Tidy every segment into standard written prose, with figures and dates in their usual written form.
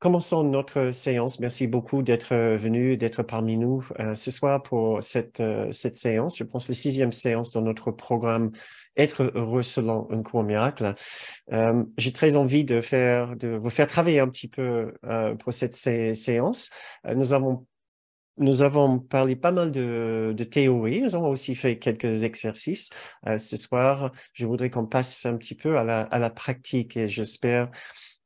Commençons notre séance. Merci beaucoup d'être venu, d'être parmi nous ce soir pour cette séance. Je pense la 6e séance dans notre programme Être heureux selon un cours miracle. J'ai très envie de vous faire travailler un petit peu pour cette séance. Nous avons parlé pas mal de théorie. Nous avons aussi fait quelques exercices. Ce soir, je voudrais qu'on passe un petit peu à la pratique et j'espère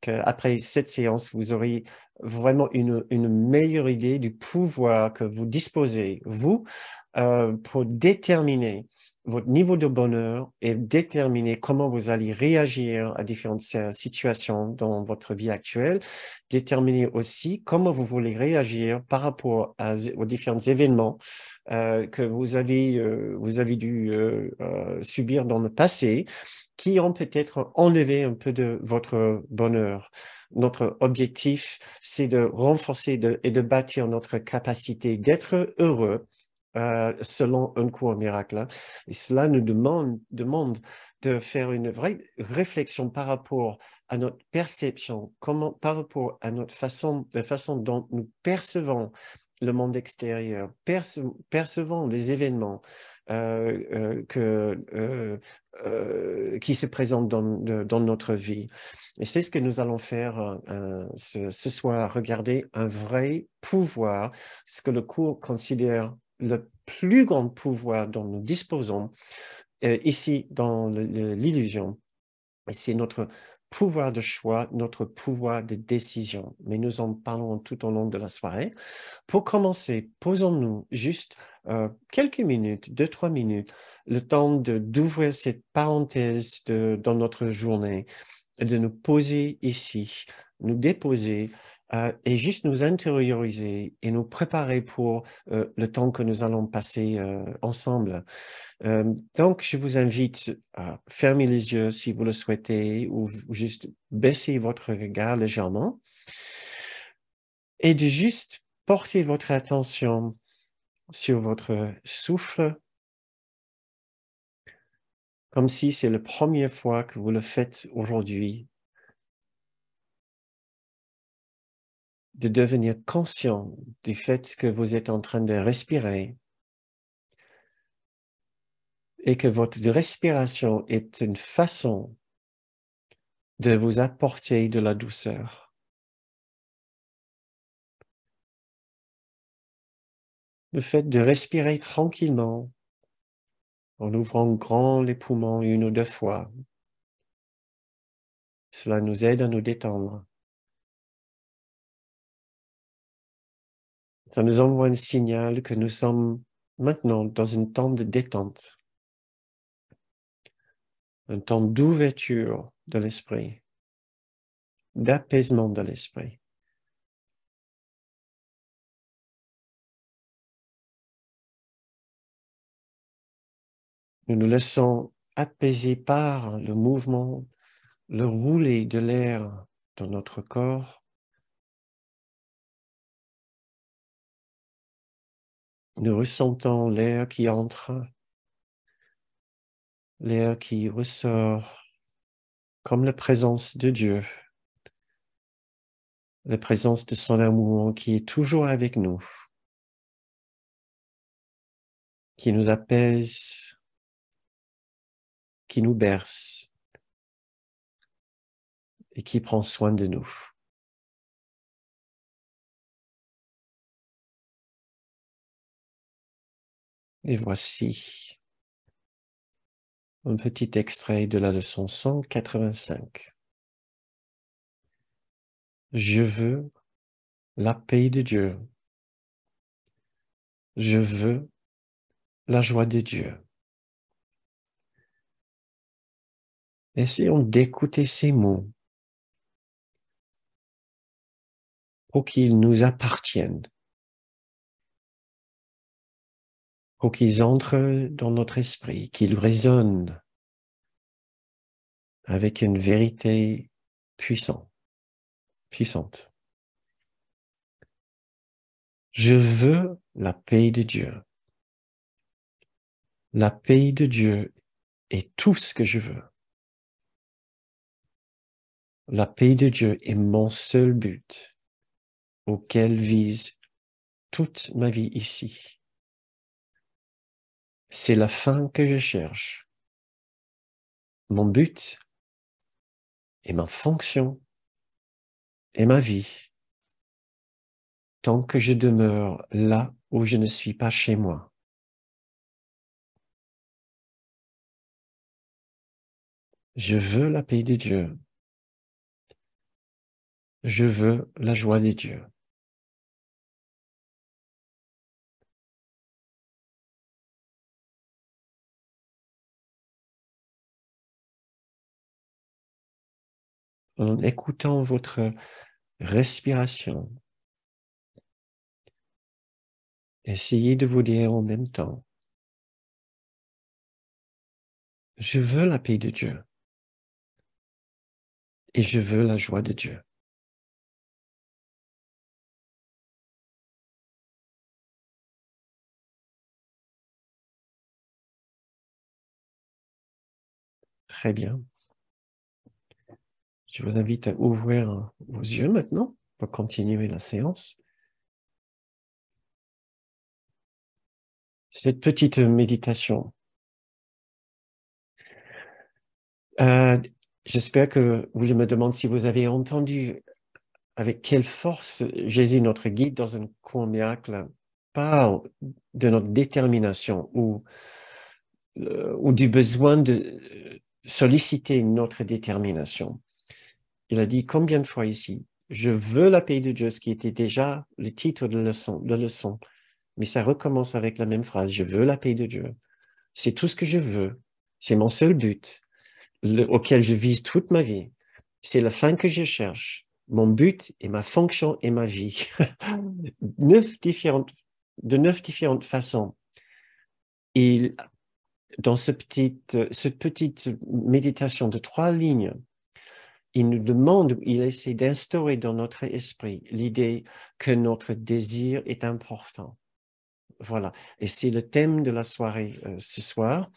qu'après cette séance, vous aurez vraiment une meilleure idée du pouvoir que vous disposez, vous, pour déterminer votre niveau de bonheur et déterminer comment vous allez réagir à différentes situations dans votre vie actuelle, déterminer aussi comment vous voulez réagir par rapport aux différents événements que vous avez dû subir dans le passé, qui ont peut-être enlevé un peu de votre bonheur. Notre objectif, c'est de renforcer et de bâtir notre capacité d'être heureux selon un cours miracle. Et cela nous demande de faire une vraie réflexion par rapport à notre perception, par rapport à la façon dont nous percevons le monde extérieur, percevons les événements qui se présentent dans notre vie. Et c'est ce que nous allons faire ce soir, regarder un vrai pouvoir, ce que le cours considère le plus grand pouvoir dont nous disposons ici dans l'illusion. C'est notre pouvoir de choix, notre pouvoir de décision. Mais nous en parlons tout au long de la soirée. Pour commencer, posons-nous juste quelques minutes, 2-3 minutes, le temps d'ouvrir cette parenthèse dans notre journée, de nous poser ici, nous déposer et juste nous intérioriser et nous préparer pour le temps que nous allons passer ensemble. Donc, je vous invite à fermer les yeux si vous le souhaitez ou juste baisser votre regard légèrement et de juste porter votre attention sur votre souffle, comme si c'est la première fois que vous le faites aujourd'hui, de devenir conscient du fait que vous êtes en train de respirer et que votre respiration est une façon de vous apporter de la douceur. Le fait de respirer tranquillement, en ouvrant grand les poumons 1 ou 2 fois, cela nous aide à nous détendre. Ça nous envoie un signal que nous sommes maintenant dans un temps de détente, un temps d'ouverture de l'esprit, d'apaisement de l'esprit. Nous nous laissons apaiser par le mouvement, le rouler de l'air dans notre corps. Nous ressentons l'air qui entre, l'air qui ressort, comme la présence de Dieu, la présence de son amour qui est toujours avec nous, qui nous apaise, qui nous berce et qui prend soin de nous. Et voici un petit extrait de la leçon 185. Je veux la paix de Dieu. Je veux la joie de Dieu. Essayons d'écouter ces mots pour qu'ils nous appartiennent, pour qu'ils entrent dans notre esprit, qu'ils résonnent avec une vérité puissante. Je veux la paix de Dieu. La paix de Dieu est tout ce que je veux. La paix de Dieu est mon seul but. auquel vise toute ma vie ici. C'est la fin que je cherche. Mon but et ma fonction et ma vie, tant que je demeure là où je ne suis pas chez moi. Je veux la paix de Dieu. Je veux la joie de Dieu. En écoutant votre respiration, essayez de vous dire en même temps, je veux la paix de Dieu et je veux la joie de Dieu. Très bien. Je vous invite à ouvrir vos yeux maintenant pour continuer la séance. Cette petite méditation, euh, j'espère que je me demande si vous avez entendu avec quelle force Jésus, notre guide dans un court miracle, parle de notre détermination ou du besoin de solliciter notre détermination. Il a dit combien de fois ici, je veux la paix de Dieu, ce qui était déjà le titre de leçon. Mais ça recommence avec la même phrase, je veux la paix de Dieu. C'est tout ce que je veux. C'est mon seul but auquel je vise toute ma vie. C'est la fin que je cherche. Mon but et ma fonction et ma vie. De 9 différentes façons. Et dans cette petite méditation de 3 lignes, il nous demande, il essaie d'instaurer dans notre esprit l'idée que notre désir est important. Voilà. Et c'est le thème de la soirée ce soir.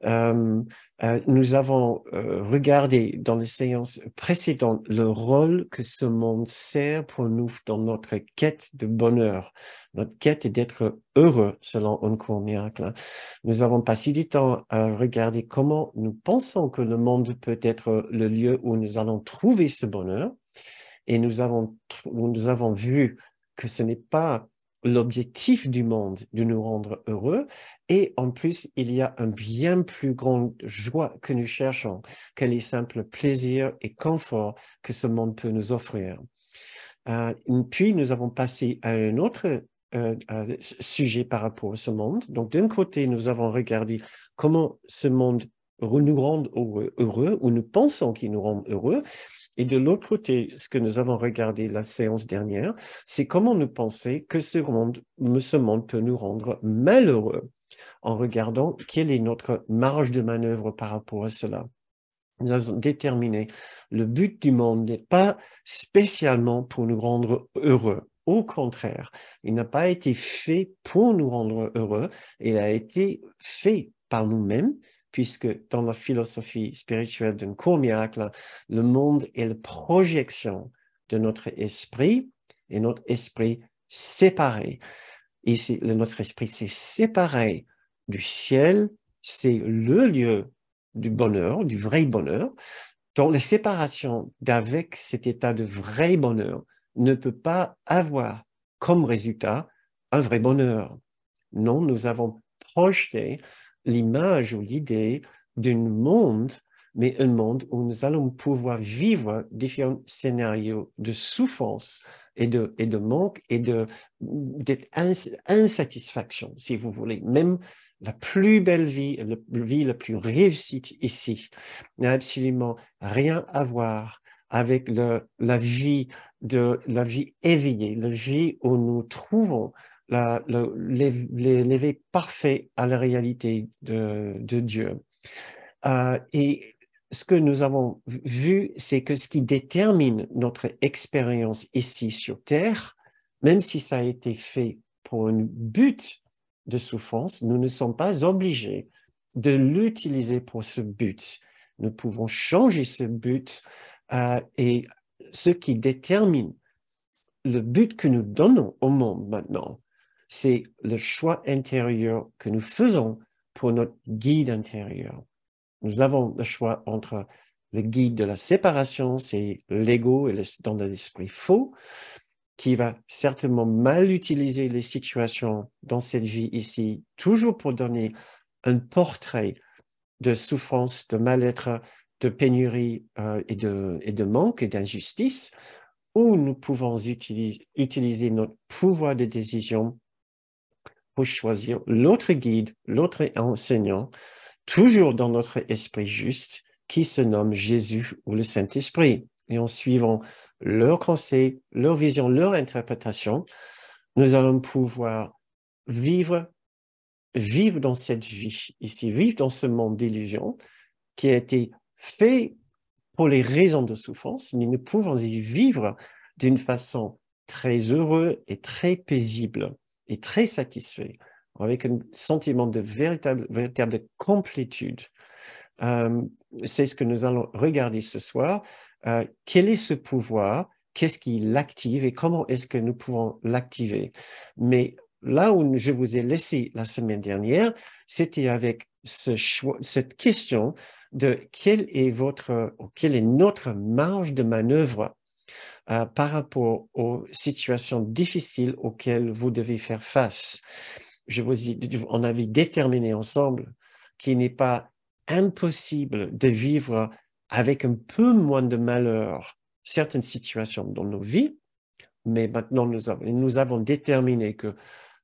Nous avons regardé dans les séances précédentes le rôle que ce monde sert pour nous dans notre quête de bonheur. Notre quête est d'être heureux selon un court miracle. Nous avons passé du temps à regarder comment nous pensons que le monde peut être le lieu où nous allons trouver ce bonheur. Et nous avons vu que ce n'est pas l'objectif du monde de nous rendre heureux. Et en plus, il y a un bien plus grande joie que nous cherchons que les simples plaisirs et conforts que ce monde peut nous offrir. Puis, nous avons passé à un autre sujet par rapport à ce monde. Donc, d'un côté, nous avons regardé comment ce monde nous rend heureux, ou nous pensons qu'il nous rend heureux. Et de l'autre côté, ce que nous avons regardé la séance dernière, c'est comment nous penser que ce monde peut nous rendre malheureux en regardant quelle est notre marge de manœuvre par rapport à cela. Nous avons déterminé le but du monde n'est pas spécialement pour nous rendre heureux. Au contraire, il n'a pas été fait pour nous rendre heureux, il a été fait par nous-mêmes, puisque dans la philosophie spirituelle d'un court miracle, le monde est la projection de notre esprit, et notre esprit séparé. Et notre esprit s'est séparé du ciel, c'est le lieu du bonheur, du vrai bonheur. Donc, la séparation d'avec cet état de vrai bonheur ne peut pas avoir comme résultat un vrai bonheur. Non, nous avons projeté l'image ou l'idée d'un monde, mais un monde où nous allons pouvoir vivre différents scénarios de souffrance et de manque et d'insatisfaction, si vous voulez. Même la plus belle vie, la plus réussie ici, n'a absolument rien à voir avec la vie éveillée, la vie où nous trouvons l'éveil parfait à la réalité de Dieu. Et ce que nous avons vu, c'est que ce qui détermine notre expérience ici sur Terre, même si ça a été fait pour un but de souffrance, nous ne sommes pas obligés de l'utiliser pour ce but. Nous pouvons changer ce but et ce qui détermine le but que nous donnons au monde maintenant, c'est le choix intérieur que nous faisons pour notre guide intérieur. Nous avons le choix entre le guide de la séparation, c'est l'ego et dans l'esprit faux, qui va certainement mal utiliser les situations dans cette vie ici, toujours pour donner un portrait de souffrance, de mal-être, de pénurie et de manque et d'injustice, où nous pouvons utiliser notre pouvoir de décision pour choisir l'autre guide, l'autre enseignant, toujours dans notre esprit juste, qui se nomme Jésus ou le Saint-Esprit. Et en suivant leurs conseils, leur vision, leur interprétation, nous allons pouvoir vivre dans cette vie ici, vivre dans ce monde d'illusion qui a été fait pour les raisons de souffrance, mais nous pouvons y vivre d'une façon très heureuse et très paisible et très satisfait, avec un sentiment de véritable complétude. C'est ce que nous allons regarder ce soir. Quel est ce pouvoir? Qu'est-ce qui l'active et comment est-ce que nous pouvons l'activer? Mais là où je vous ai laissé la semaine dernière, c'était avec cette question de quelle est notre marge de manœuvre par rapport aux situations difficiles auxquelles vous devez faire face. On avait déterminé ensemble qu'il n'est pas impossible de vivre avec un peu moins de malheur certaines situations dans nos vies, mais maintenant nous avons déterminé que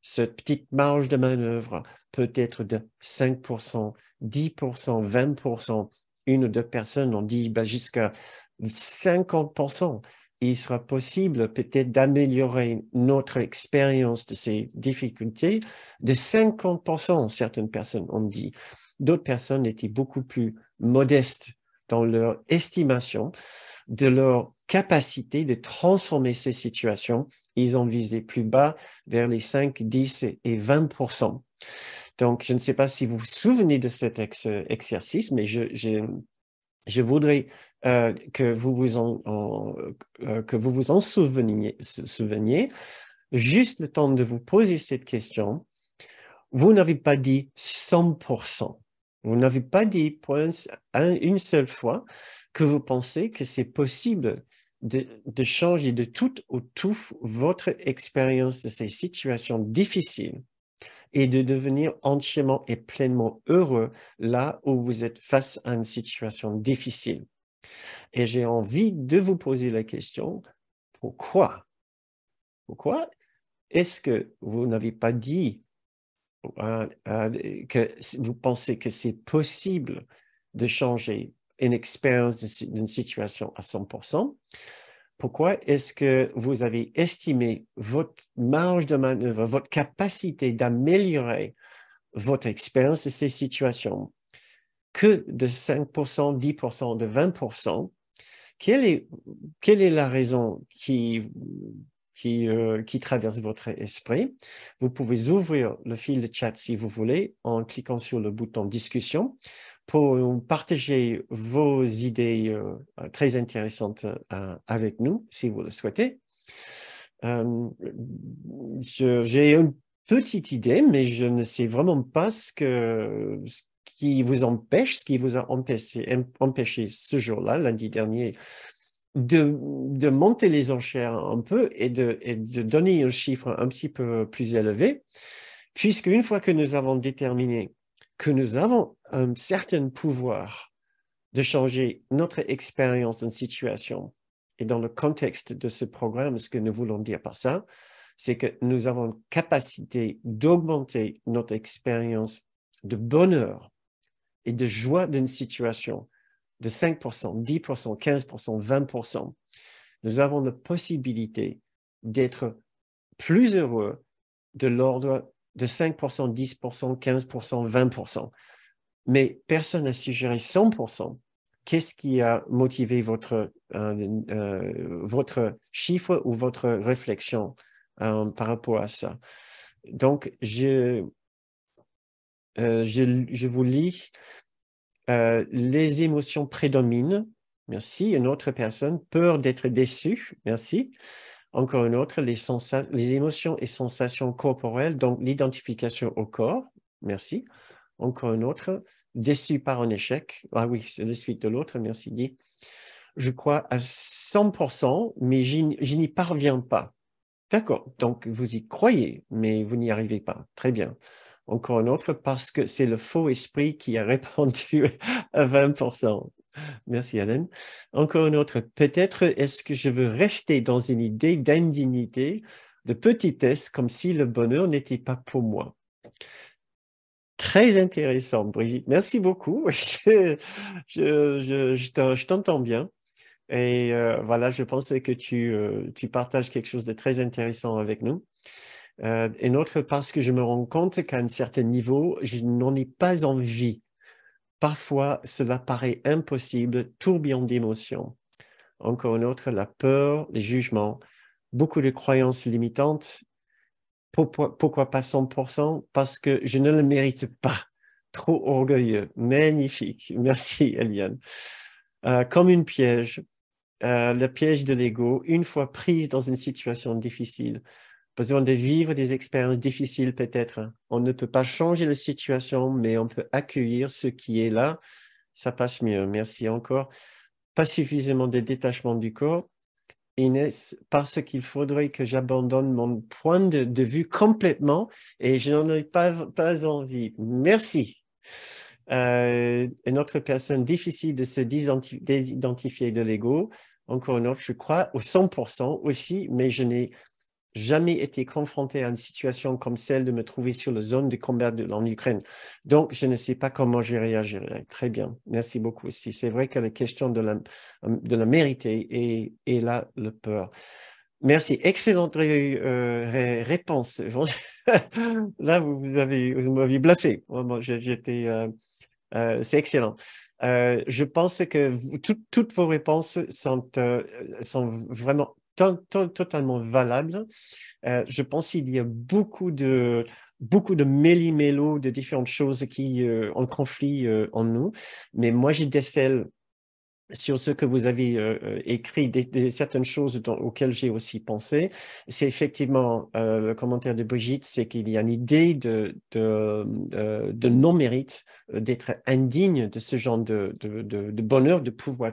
cette petite marge de manœuvre peut être de 5%, 10%, 20%. Une ou deux personnes ont dit jusqu'à 50%. Il sera possible peut-être d'améliorer notre expérience de ces difficultés de 50%, certaines personnes ont dit. D'autres personnes étaient beaucoup plus modestes dans leur estimation de leur capacité de transformer ces situations. Ils ont visé plus bas vers les 5, 10 et 20%. Donc, je ne sais pas si vous vous souvenez de cet exercice, mais je voudrais que vous vous en souveniez. Juste le temps de vous poser cette question. Vous n'avez pas dit 100%. Vous n'avez pas dit pour une seule fois que vous pensez que c'est possible de changer de tout au tout votre expérience de ces situations difficiles et de devenir entièrement et pleinement heureux là où vous êtes face à une situation difficile. Et j'ai envie de vous poser la question, pourquoi? Pourquoi est-ce que vous n'avez pas dit que vous pensez que c'est possible de changer une expérience d'une situation à 100%? Pourquoi est-ce que vous avez estimé votre marge de manœuvre, votre capacité d'améliorer votre expérience de ces situations que de 5%, 10%, de 20%? Quelle est la raison qui traverse votre esprit? Vous pouvez ouvrir le fil de chat si vous voulez en cliquant sur le bouton discussion pour partager vos idées très intéressantes avec nous si vous le souhaitez. J'ai une petite idée, mais je ne sais vraiment pas ce qui vous empêche, ce qui vous a empêché ce jour-là, lundi dernier, de monter les enchères un peu et de donner un chiffre un petit peu plus élevé, puisque une fois que nous avons déterminé que nous avons un certain pouvoir de changer notre expérience d'une situation, et dans le contexte de ce programme, ce que nous voulons dire par ça, c'est que nous avons une capacité d'augmenter notre expérience de bonheur et de joie d'une situation de 5%, 10%, 15%, 20%. Nous avons la possibilité d'être plus heureux de l'ordre de 5%, 10%, 15%, 20%. Mais personne n'a suggéré 100%. Qu'est-ce qui a motivé votre chiffre ou votre réflexion par rapport à ça? Donc, je vous lis. Les émotions prédominent. Merci. Une autre personne, peur d'être déçu. Merci. Encore une autre, les émotions et sensations corporelles, donc l'identification au corps. Merci. Encore une autre, déçu par un échec. Ah oui, c'est la suite de l'autre, merci Guy. Je crois à 100%, mais je n'y parviens pas. D'accord, donc vous y croyez, mais vous n'y arrivez pas. Très bien. Encore un autre, parce que c'est le faux esprit qui a répondu à 20%. Merci, Hélène. Encore une autre, peut-être est-ce que je veux rester dans une idée d'indignité, de petitesse, comme si le bonheur n'était pas pour moi. Très intéressant, Brigitte. Merci beaucoup. Je t'entends bien. Et voilà, je pensais que tu partages quelque chose de très intéressant avec nous. Et autre, parce que je me rends compte qu'à un certain niveau, je n'en ai pas envie. Parfois, cela paraît impossible, tourbillon d'émotions. Encore une autre, la peur, les jugements, beaucoup de croyances limitantes. Pourquoi pas 100%? Parce que je ne le mérite pas. Trop orgueilleux. Magnifique. Merci, Eliane. Comme une piège, le piège de l'ego, une fois prise dans une situation difficile, besoin de vivre des expériences difficiles peut-être. On ne peut pas changer la situation, mais on peut accueillir ce qui est là. Ça passe mieux. Merci encore. Pas suffisamment de détachement du corps. Inès, parce qu'il faudrait que j'abandonne mon point de vue complètement et je n'en ai pas envie. Merci. Une autre personne, difficile de se désidentifier de l'ego. Encore une autre, je crois au 100% aussi, mais je n'ai jamais été confronté à une situation comme celle de me trouver sur la zone de combat en Ukraine. Donc, je ne sais pas comment je réagirai. Très bien. Merci beaucoup aussi. C'est vrai que la question de la mériter est là le peur. Merci. Excellente réponse. Là, vous m'avez bluffé. Vraiment, c'est excellent. Je pense que toutes vos réponses sont vraiment totalement valables. Je pense qu'il y a beaucoup de méli-mélo de différentes choses qui en conflit en nous. Mais moi, je décèle sur ce que vous avez écrit, certaines choses auxquelles j'ai aussi pensé. C'est effectivement le commentaire de Brigitte, c'est qu'il y a une idée de non-mérite, d'être indigne de ce genre de bonheur, de pouvoir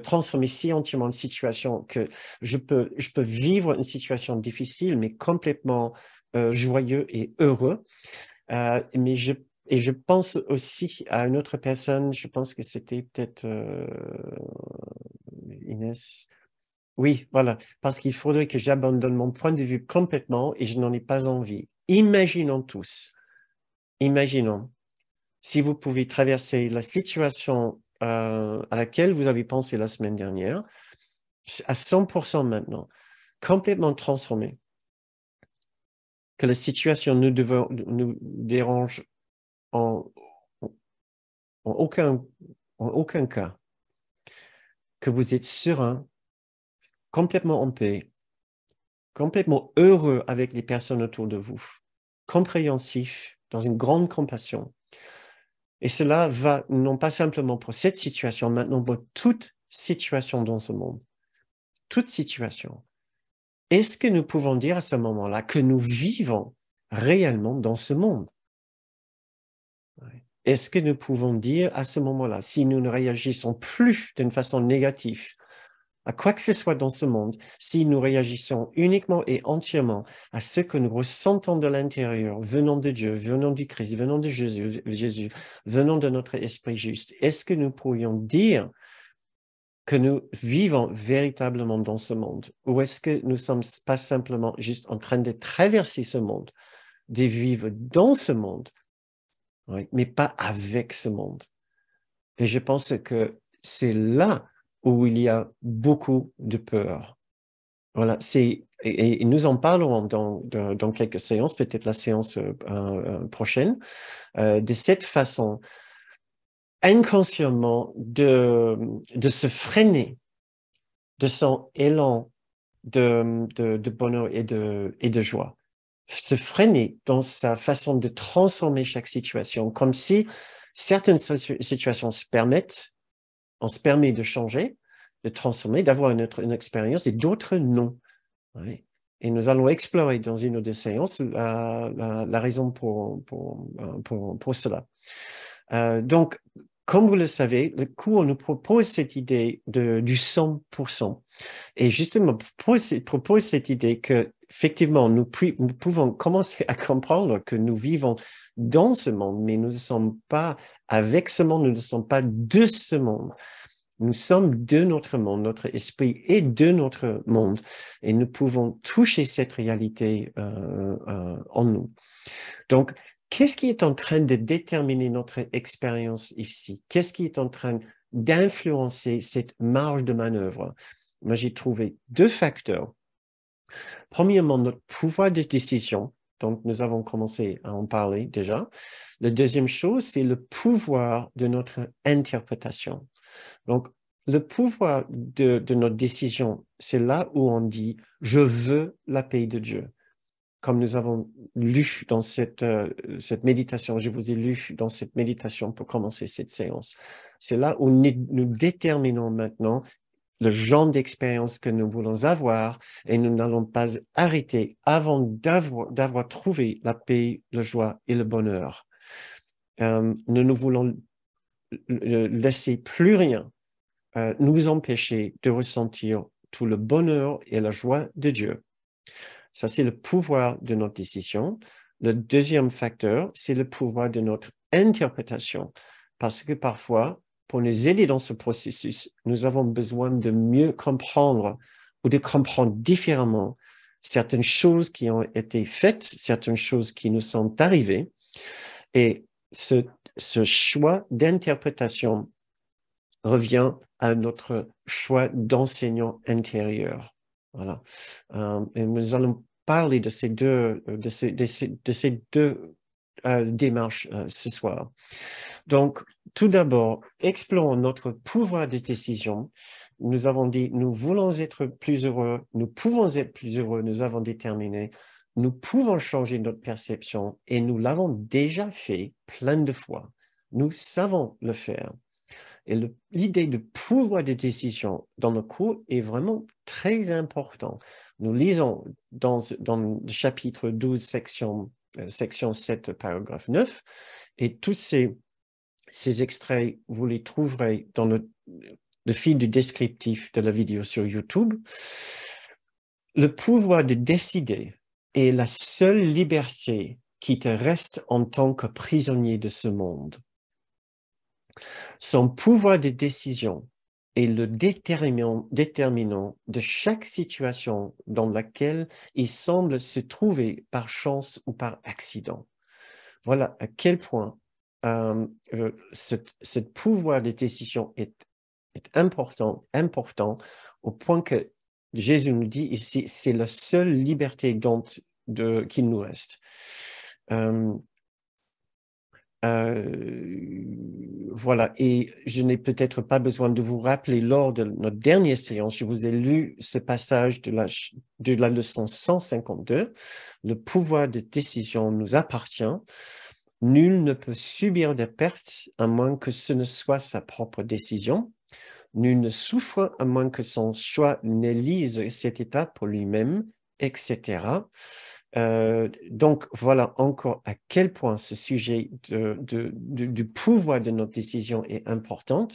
transformer si entièrement une situation que je peux vivre une situation difficile, mais complètement joyeux et heureux. Et je pense aussi à une autre personne, je pense que c'était peut-être Inès. Oui, voilà, parce qu'il faudrait que j'abandonne mon point de vue complètement et je n'en ai pas envie. Imaginons tous, imaginons, si vous pouvez traverser la situation à laquelle vous avez pensé la semaine dernière, à 100% maintenant, complètement transformé, que la situation nous dérange en, en aucun cas, que vous êtes serein, complètement en paix, complètement heureux avec les personnes autour de vous, compréhensif, dans une grande compassion. Et cela va non pas simplement pour cette situation, maintenant pour toute situation dans ce monde. Toute situation. Est-ce que nous pouvons dire à ce moment-là que nous vivons réellement dans ce monde? Est-ce que nous pouvons dire à ce moment-là, si nous ne réagissons plus d'une façon négative à quoi que ce soit dans ce monde, si nous réagissons uniquement et entièrement à ce que nous ressentons de l'intérieur, venant de Dieu, venant du Christ, venant de Jésus, venant de notre esprit juste, est-ce que nous pourrions dire que nous vivons véritablement dans ce monde? Ou est-ce que nous ne sommes pas simplement juste en train de traverser ce monde, de vivre dans ce monde, oui, mais pas avec ce monde? Et je pense que c'est là où il y a beaucoup de peur. Voilà, et nous en parlerons dans quelques séances, peut-être la séance prochaine, de cette façon inconsciemment de se freiner de son élan de bonheur et de joie. Se freiner dans sa façon de transformer chaque situation, comme si certaines situations se permettent, on se permet de changer, de transformer, d'avoir une expérience, et d'autres non. Oui. Et nous allons explorer dans une ou deux séances la raison pour cela. Donc, comme vous le savez, le cours nous propose cette idée du 100%. Et justement, propose cette idée que, effectivement, nous pouvons commencer à comprendre que nous vivons dans ce monde, mais nous ne sommes pas avec ce monde, nous ne sommes pas de ce monde. Nous sommes de notre monde, notre esprit est de notre monde, et nous pouvons toucher cette réalité en nous. Donc, qu'est-ce qui est en train de déterminer notre expérience ici? Qu'est-ce qui est en train d'influencer cette marge de manœuvre? Moi, j'ai trouvé deux facteurs. Premièrement, notre pouvoir de décision. Donc, nous avons commencé à en parler déjà. La deuxième chose, c'est le pouvoir de notre interprétation. Donc, le pouvoir de notre décision, c'est là où on dit « je veux la paix de Dieu ». Comme nous avons lu dans cette méditation, je vous ai lu dans cette méditation pour commencer cette séance. C'est là où nous déterminons maintenant le genre d'expérience que nous voulons avoir et nous n'allons pas arrêter avant d'avoir trouvé la paix, la joie et le bonheur. Nous ne voulons laisser plus rien nous empêcher de ressentir tout le bonheur et la joie de Dieu. Ça, c'est le pouvoir de notre décision. Le deuxième facteur, c'est le pouvoir de notre interprétation. Parce que parfois, pour nous aider dans ce processus, nous avons besoin de mieux comprendre ou de comprendre différemment certaines choses qui ont été faites, certaines choses qui nous sont arrivées. Et ce choix d'interprétation revient à notre choix d'enseignant intérieur. Voilà. Et nous allons parler de ces deux démarches ce soir. Donc, tout d'abord, explorons notre pouvoir de décision. Nous avons dit, nous voulons être plus heureux, nous pouvons être plus heureux, nous avons déterminé, nous pouvons changer notre perception et nous l'avons déjà fait plein de fois. Nous savons le faire. Et l'idée de pouvoir de décision dans le cours est vraiment très important. Nous lisons dans le chapitre 12, section 7, paragraphe 9, et tous ces extraits, vous les trouverez dans le fil du descriptif de la vidéo sur YouTube. Le pouvoir de décider est la seule liberté qui te reste en tant que prisonnier de ce monde. Son pouvoir de décision est le déterminant de chaque situation dans laquelle il semble se trouver par chance ou par accident. Voilà à quel point ce pouvoir de décision est important au point que Jésus nous dit ici, c'est la seule liberté qu'il nous reste. Voilà, et je n'ai peut-être pas besoin de vous rappeler, lors de notre dernière séance, je vous ai lu ce passage de la leçon 152. Le pouvoir de décision nous appartient. Nul ne peut subir de pertes à moins que ce ne soit sa propre décision. Nul ne souffre à moins que son choix n'élise cet état pour lui-même, etc. Donc, voilà encore à quel point ce sujet du pouvoir de notre décision est important.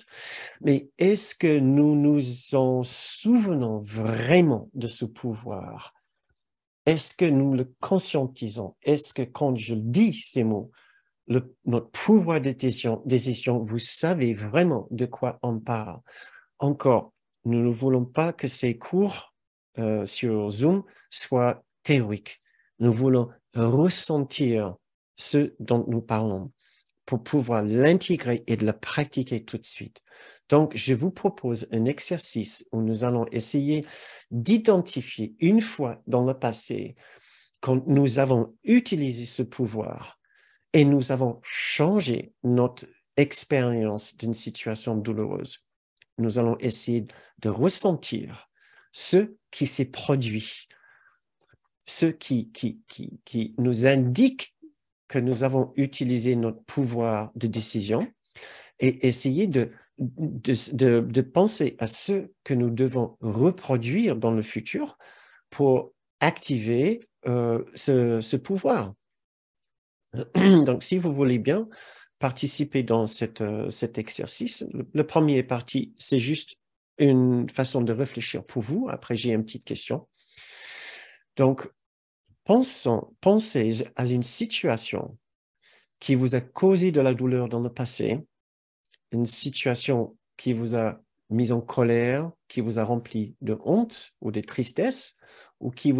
Mais est-ce que nous nous en souvenons vraiment de ce pouvoir? Est-ce que nous le conscientisons? Est-ce que quand je dis ces mots, notre pouvoir de décision, vous savez vraiment de quoi on parle? Encore, nous ne voulons pas que ces cours sur Zoom soient théoriques. Nous voulons ressentir ce dont nous parlons pour pouvoir l'intégrer et de le pratiquer tout de suite. Donc, je vous propose un exercice où nous allons essayer d'identifier une fois dans le passé quand nous avons utilisé ce pouvoir et nous avons changé notre expérience d'une situation douloureuse. Nous allons essayer de ressentir ce qui s'est produit, ce qui nous indique que nous avons utilisé notre pouvoir de décision et essayer de penser à ce que nous devons reproduire dans le futur pour activer ce pouvoir. Donc, si vous voulez bien participer dans cet exercice, le premier parti, c'est juste une façon de réfléchir pour vous. Après, j'ai une petite question. Donc, pensez à une situation qui vous a causé de la douleur dans le passé, une situation qui vous a mis en colère, qui vous a rempli de honte ou de tristesse, ou qui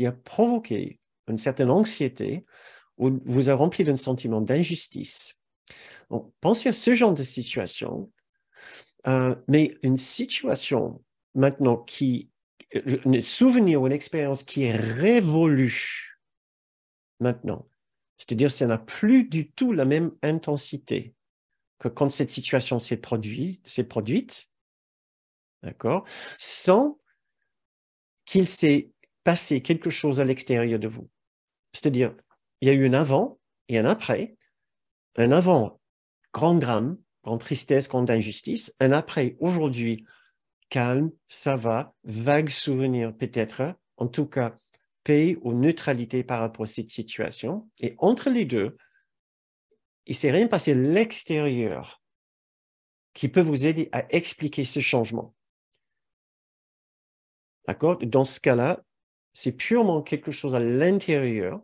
a provoqué une certaine anxiété, ou vous a rempli d'un sentiment d'injustice. Donc, pensez à ce genre de situation, mais une situation maintenant un souvenir ou une expérience qui est révolue maintenant. C'est-à-dire, ça n'a plus du tout la même intensité que quand cette situation s'est produite, d'accord, sans qu'il s'est passé quelque chose à l'extérieur de vous. C'est-à-dire, il y a eu un avant et un après. Un avant, grand drame, grande tristesse, grande injustice. Un après, aujourd'hui, calme, ça va, vague souvenir peut-être, en tout cas, paix ou neutralité par rapport à cette situation. Et entre les deux, il ne s'est rien passé à l'extérieur qui peut vous aider à expliquer ce changement. D'accord? Dans ce cas-là, c'est purement quelque chose à l'intérieur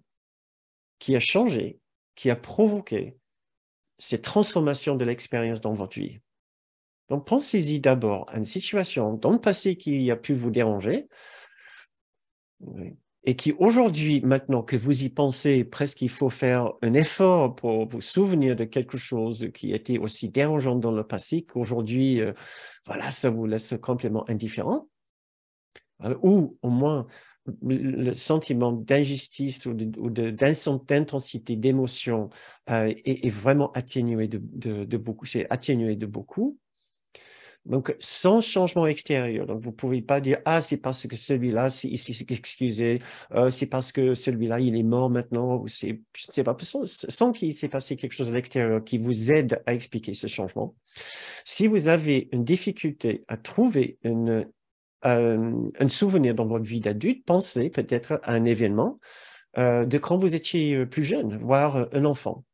qui a changé, qui a provoqué cette transformation de l'expérience dans votre vie. Donc, pensez-y d'abord à une situation dans le passé qui a pu vous déranger et qui aujourd'hui, maintenant que vous y pensez, presque il faut faire un effort pour vous souvenir de quelque chose qui était aussi dérangeant dans le passé qu'aujourd'hui, voilà, ça vous laisse complètement indifférent. Ou au moins le sentiment d'injustice ou d'intensité d'émotion est vraiment atténué de beaucoup. C'est atténué de beaucoup. Donc, sans changement extérieur. Donc, vous ne pouvez pas dire, ah, c'est parce que celui-là s'est excusé, c'est parce que celui-là, il est mort maintenant, ou je ne sais pas, sans qu'il s'est passé quelque chose à l'extérieur qui vous aide à expliquer ce changement. Si vous avez une difficulté à trouver un souvenir dans votre vie d'adulte, pensez peut-être à un événement de quand vous étiez plus jeune, voire un enfant.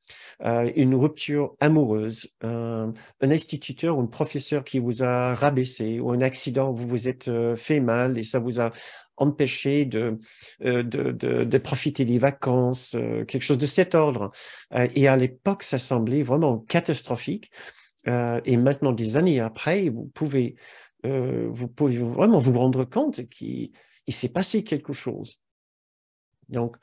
Une rupture amoureuse, un instituteur ou un professeur qui vous a rabaissé, ou un accident où vous vous êtes fait mal et ça vous a empêché de profiter des vacances, quelque chose de cet ordre. Et à l'époque, ça semblait vraiment catastrophique. Et maintenant, des années après, vous pouvez vraiment vous rendre compte qu'il s'est passé quelque chose. Donc,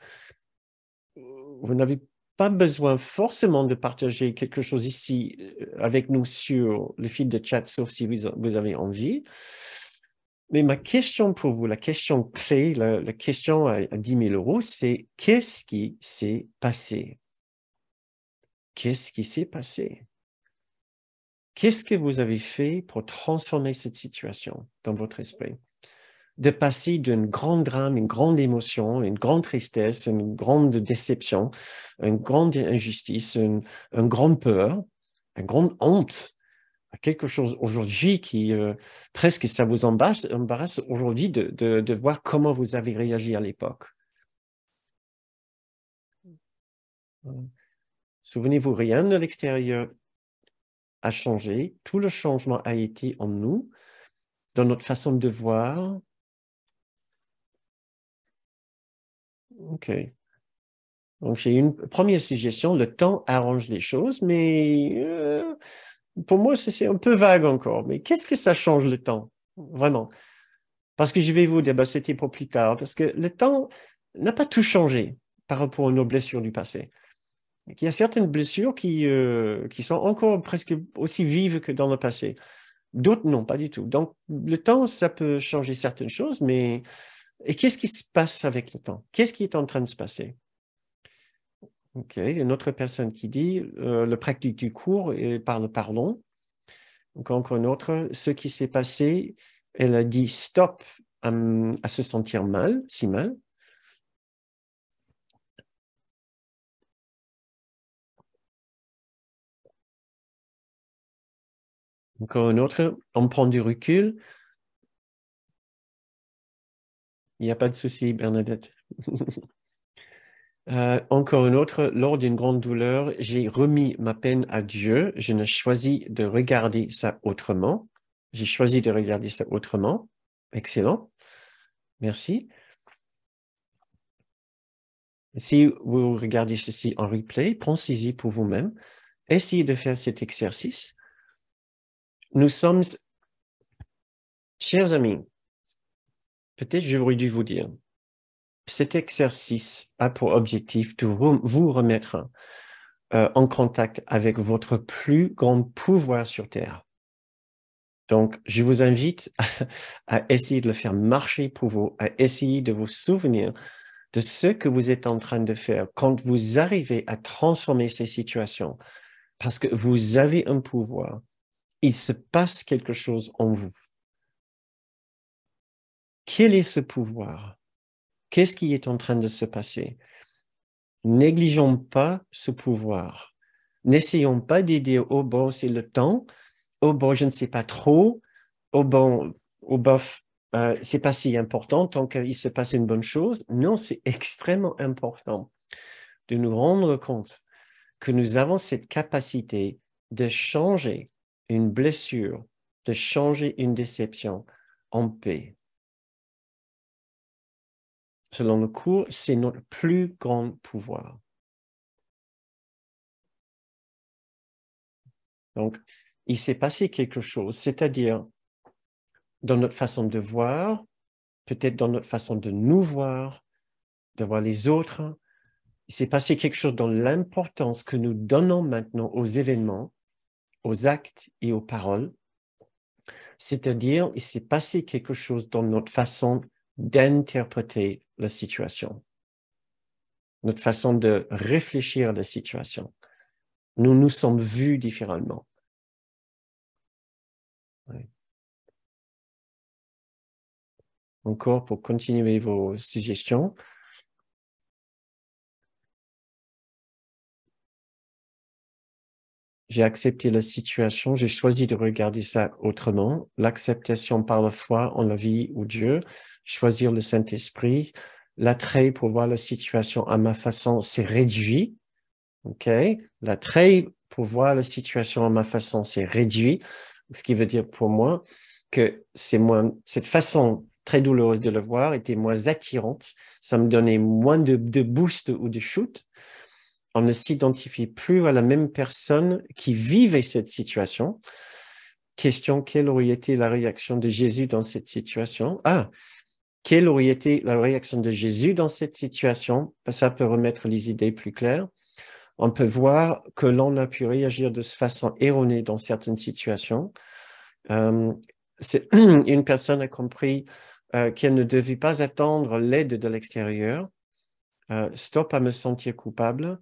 vous n'avez pas besoin forcément de partager quelque chose ici avec nous sur le fil de chat, sauf si vous avez envie. Mais ma question pour vous, la question clé, la question à 10 000 euros, c'est qu'est-ce qui s'est passé? Qu'est-ce qui s'est passé? Qu'est-ce que vous avez fait pour transformer cette situation dans votre esprit? De passer d'une grande drame, une grande émotion, une grande tristesse, une grande déception, une grande injustice, une grande peur, une grande honte, à quelque chose aujourd'hui qui presque ça vous embarrasse aujourd'hui de voir comment vous avez réagi à l'époque. Souvenez-vous, rien de l'extérieur a changé. Tout le changement a été en nous, dans notre façon de voir. OK. Donc, j'ai une première suggestion. Le temps arrange les choses, mais pour moi, c'est un peu vague encore. Mais qu'est-ce que ça change le temps? Vraiment. Parce que je vais vous dire, bah, c'était pour plus tard. Parce que le temps n'a pas tout changé par rapport à nos blessures du passé. Il y a certaines blessures qui sont encore presque aussi vives que dans le passé. D'autres, non, pas du tout. Donc, le temps, ça peut changer certaines choses, mais et qu'est-ce qui se passe avec le temps? Qu'est-ce qui est en train de se passer? OK, une autre personne qui dit le pratique du cours et par le parlons. Donc, encore une autre, ce qui s'est passé, elle a dit stop à se sentir mal, si mal. Encore une autre, on prend du recul. Il n'y a pas de souci, Bernadette. Encore une autre, lors d'une grande douleur, j'ai remis ma peine à Dieu. Je ne choisis de regarder ça autrement. J'ai choisi de regarder ça autrement. Excellent. Merci. Si vous regardez ceci en replay, pensez-y pour vous-même. Essayez de faire cet exercice. Nous sommes, chers amis, peut-être j'aurais dû vous dire, cet exercice a pour objectif de vous remettre en contact avec votre plus grand pouvoir sur Terre. Donc, je vous invite à essayer de le faire marcher pour vous, à essayer de vous souvenir de ce que vous êtes en train de faire quand vous arrivez à transformer ces situations, parce que vous avez un pouvoir. Il se passe quelque chose en vous. Quel est ce pouvoir? Qu'est-ce qui est en train de se passer? Négligeons pas ce pouvoir. N'essayons pas de dire, oh bon, c'est le temps, oh bon, je ne sais pas trop, oh bon, oh bof, c'est pas si important tant qu'il se passe une bonne chose. Non, c'est extrêmement important de nous rendre compte que nous avons cette capacité de changer une blessure, de changer une déception en paix. Selon le cours, c'est notre plus grand pouvoir. Donc, il s'est passé quelque chose, c'est-à-dire dans notre façon de voir, peut-être dans notre façon de nous voir, de voir les autres. Il s'est passé quelque chose dans l'importance que nous donnons maintenant aux événements, aux actes et aux paroles. C'est-à-dire, il s'est passé quelque chose dans notre façon d'interpréter la situation, notre façon de réfléchir à la situation. Nous nous sommes vus différemment. Ouais. Encore pour continuer vos suggestions. J'ai accepté la situation, j'ai choisi de regarder ça autrement. L'acceptation par la foi en la vie ou Dieu, choisir le Saint-Esprit, l'attrait pour voir la situation à ma façon s'est réduit. OK? L'attrait pour voir la situation à ma façon s'est réduit, ce qui veut dire pour moi que cette façon très douloureuse de le voir était moins attirante. Ça me donnait moins de boost ou de shoot. On ne s'identifie plus à la même personne qui vivait cette situation. Question, quelle aurait été la réaction de Jésus dans cette situation? Quelle aurait été la réaction de Jésus dans cette situation? Ça peut remettre les idées plus claires. On peut voir que l'on a pu réagir de façon erronée dans certaines situations. Une personne a compris qu'elle ne devait pas attendre l'aide de l'extérieur. Stop à me sentir coupable.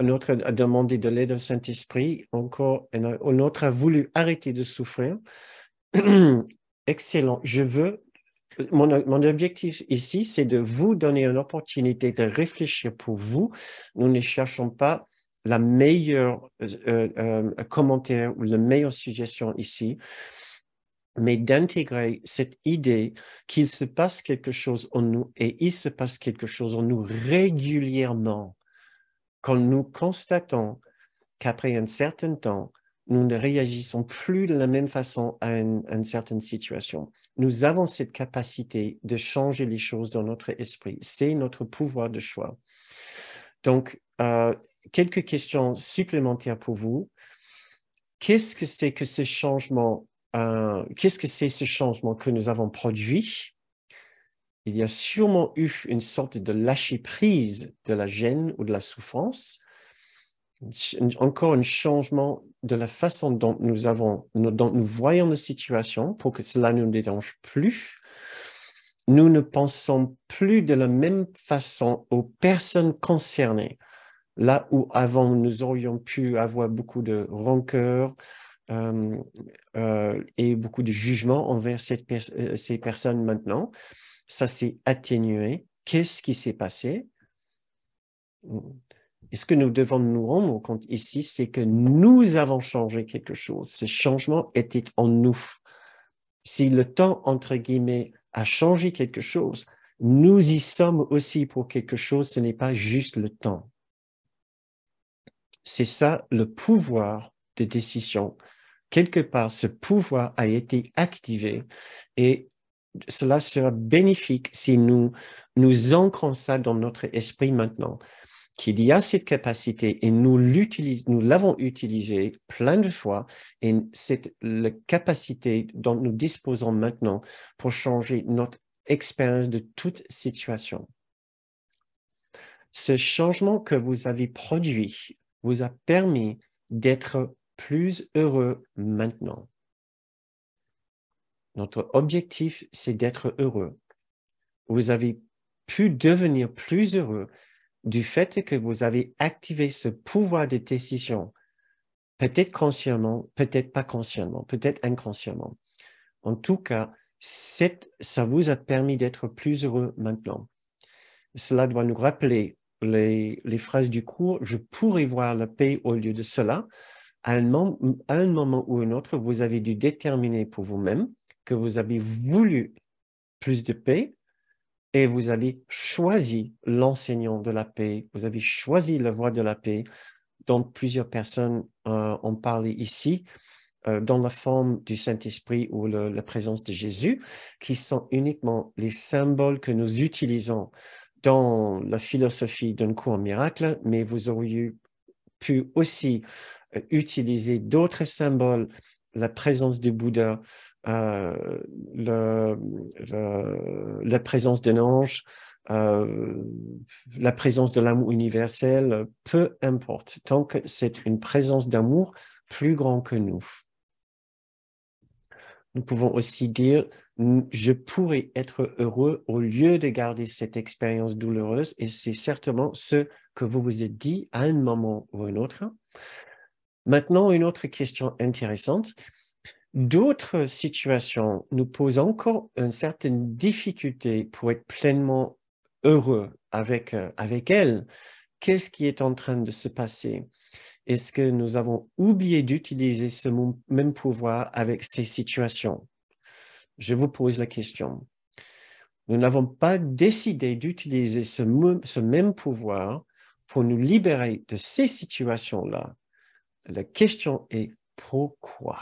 Un autre a demandé de l'aide au Saint-Esprit. Encore, un autre a voulu arrêter de souffrir. Excellent. Mon objectif ici, c'est de vous donner une opportunité de réfléchir pour vous. Nous ne cherchons pas la meilleure commentaire ou la meilleure suggestion ici, mais d'intégrer cette idée qu'il se passe quelque chose en nous et il se passe quelque chose en nous régulièrement. Quand nous constatons qu'après un certain temps, nous ne réagissons plus de la même façon à une certaine situation. Nous avons cette capacité de changer les choses dans notre esprit. C'est notre pouvoir de choix. Donc, quelques questions supplémentaires pour vous. Qu'est-ce que c'est que ce changement, qu'est-ce que c'est ce changement que nous avons produit? Il y a sûrement eu une sorte de lâcher prise de la gêne ou de la souffrance. Encore un changement de la façon dont nous voyons la situation pour que cela ne nous dérange plus. Nous ne pensons plus de la même façon aux personnes concernées. Là où avant, nous aurions pu avoir beaucoup de rancœur et beaucoup de jugement envers ces personnes maintenant, ça s'est atténué. Qu'est-ce qui s'est passé? Et ce que nous devons nous rendre compte ici, c'est que nous avons changé quelque chose. Ce changement était en nous. Si le temps, entre guillemets, a changé quelque chose, Nous y sommes aussi pour quelque chose, ce n'est pas juste le temps. C'est ça le pouvoir de décision. Quelque part, ce pouvoir a été activé et cela sera bénéfique si nous ancrons ça dans notre esprit maintenant, qu'il y a cette capacité et nous l'avons utilisée plein de fois et c'est la capacité dont nous disposons maintenant pour changer notre expérience de toute situation. Ce changement que vous avez produit vous a permis d'être plus heureux maintenant. Notre objectif, c'est d'être heureux. Vous avez pu devenir plus heureux du fait que vous avez activé ce pouvoir de décision, peut-être consciemment, peut-être pas consciemment, peut-être inconsciemment. En tout cas, ça vous a permis d'être plus heureux maintenant. Cela doit nous rappeler les phrases du cours « Je pourrais voir la paix au lieu de cela ». À un moment ou un autre, vous avez dû déterminer pour vous-même que vous avez voulu plus de paix et vous avez choisi l'enseignant de la paix, vous avez choisi la voie de la paix dont plusieurs personnes ont parlé ici, dans la forme du Saint-Esprit ou la présence de Jésus, qui sont uniquement les symboles que nous utilisons dans la philosophie d'un cours miracle, mais vous auriez pu aussi utiliser d'autres symboles, la présence du Bouddha, la présence d'un ange, la présence de l'amour universel, peu importe, tant que c'est une présence d'amour plus grand que nous. Nous pouvons aussi dire « je pourrais être heureux au lieu de garder cette expérience douloureuse » et c'est certainement ce que vous vous êtes dit à un moment ou un autre. Maintenant, une autre question intéressante. D'autres situations nous posent encore une certaine difficulté pour être pleinement heureux avec elles. Qu'est-ce qui est en train de se passer? Est-ce que nous avons oublié d'utiliser ce même pouvoir avec ces situations? Je vous pose la question. Nous n'avons pas décidé d'utiliser ce même pouvoir pour nous libérer de ces situations-là. La question est pourquoi?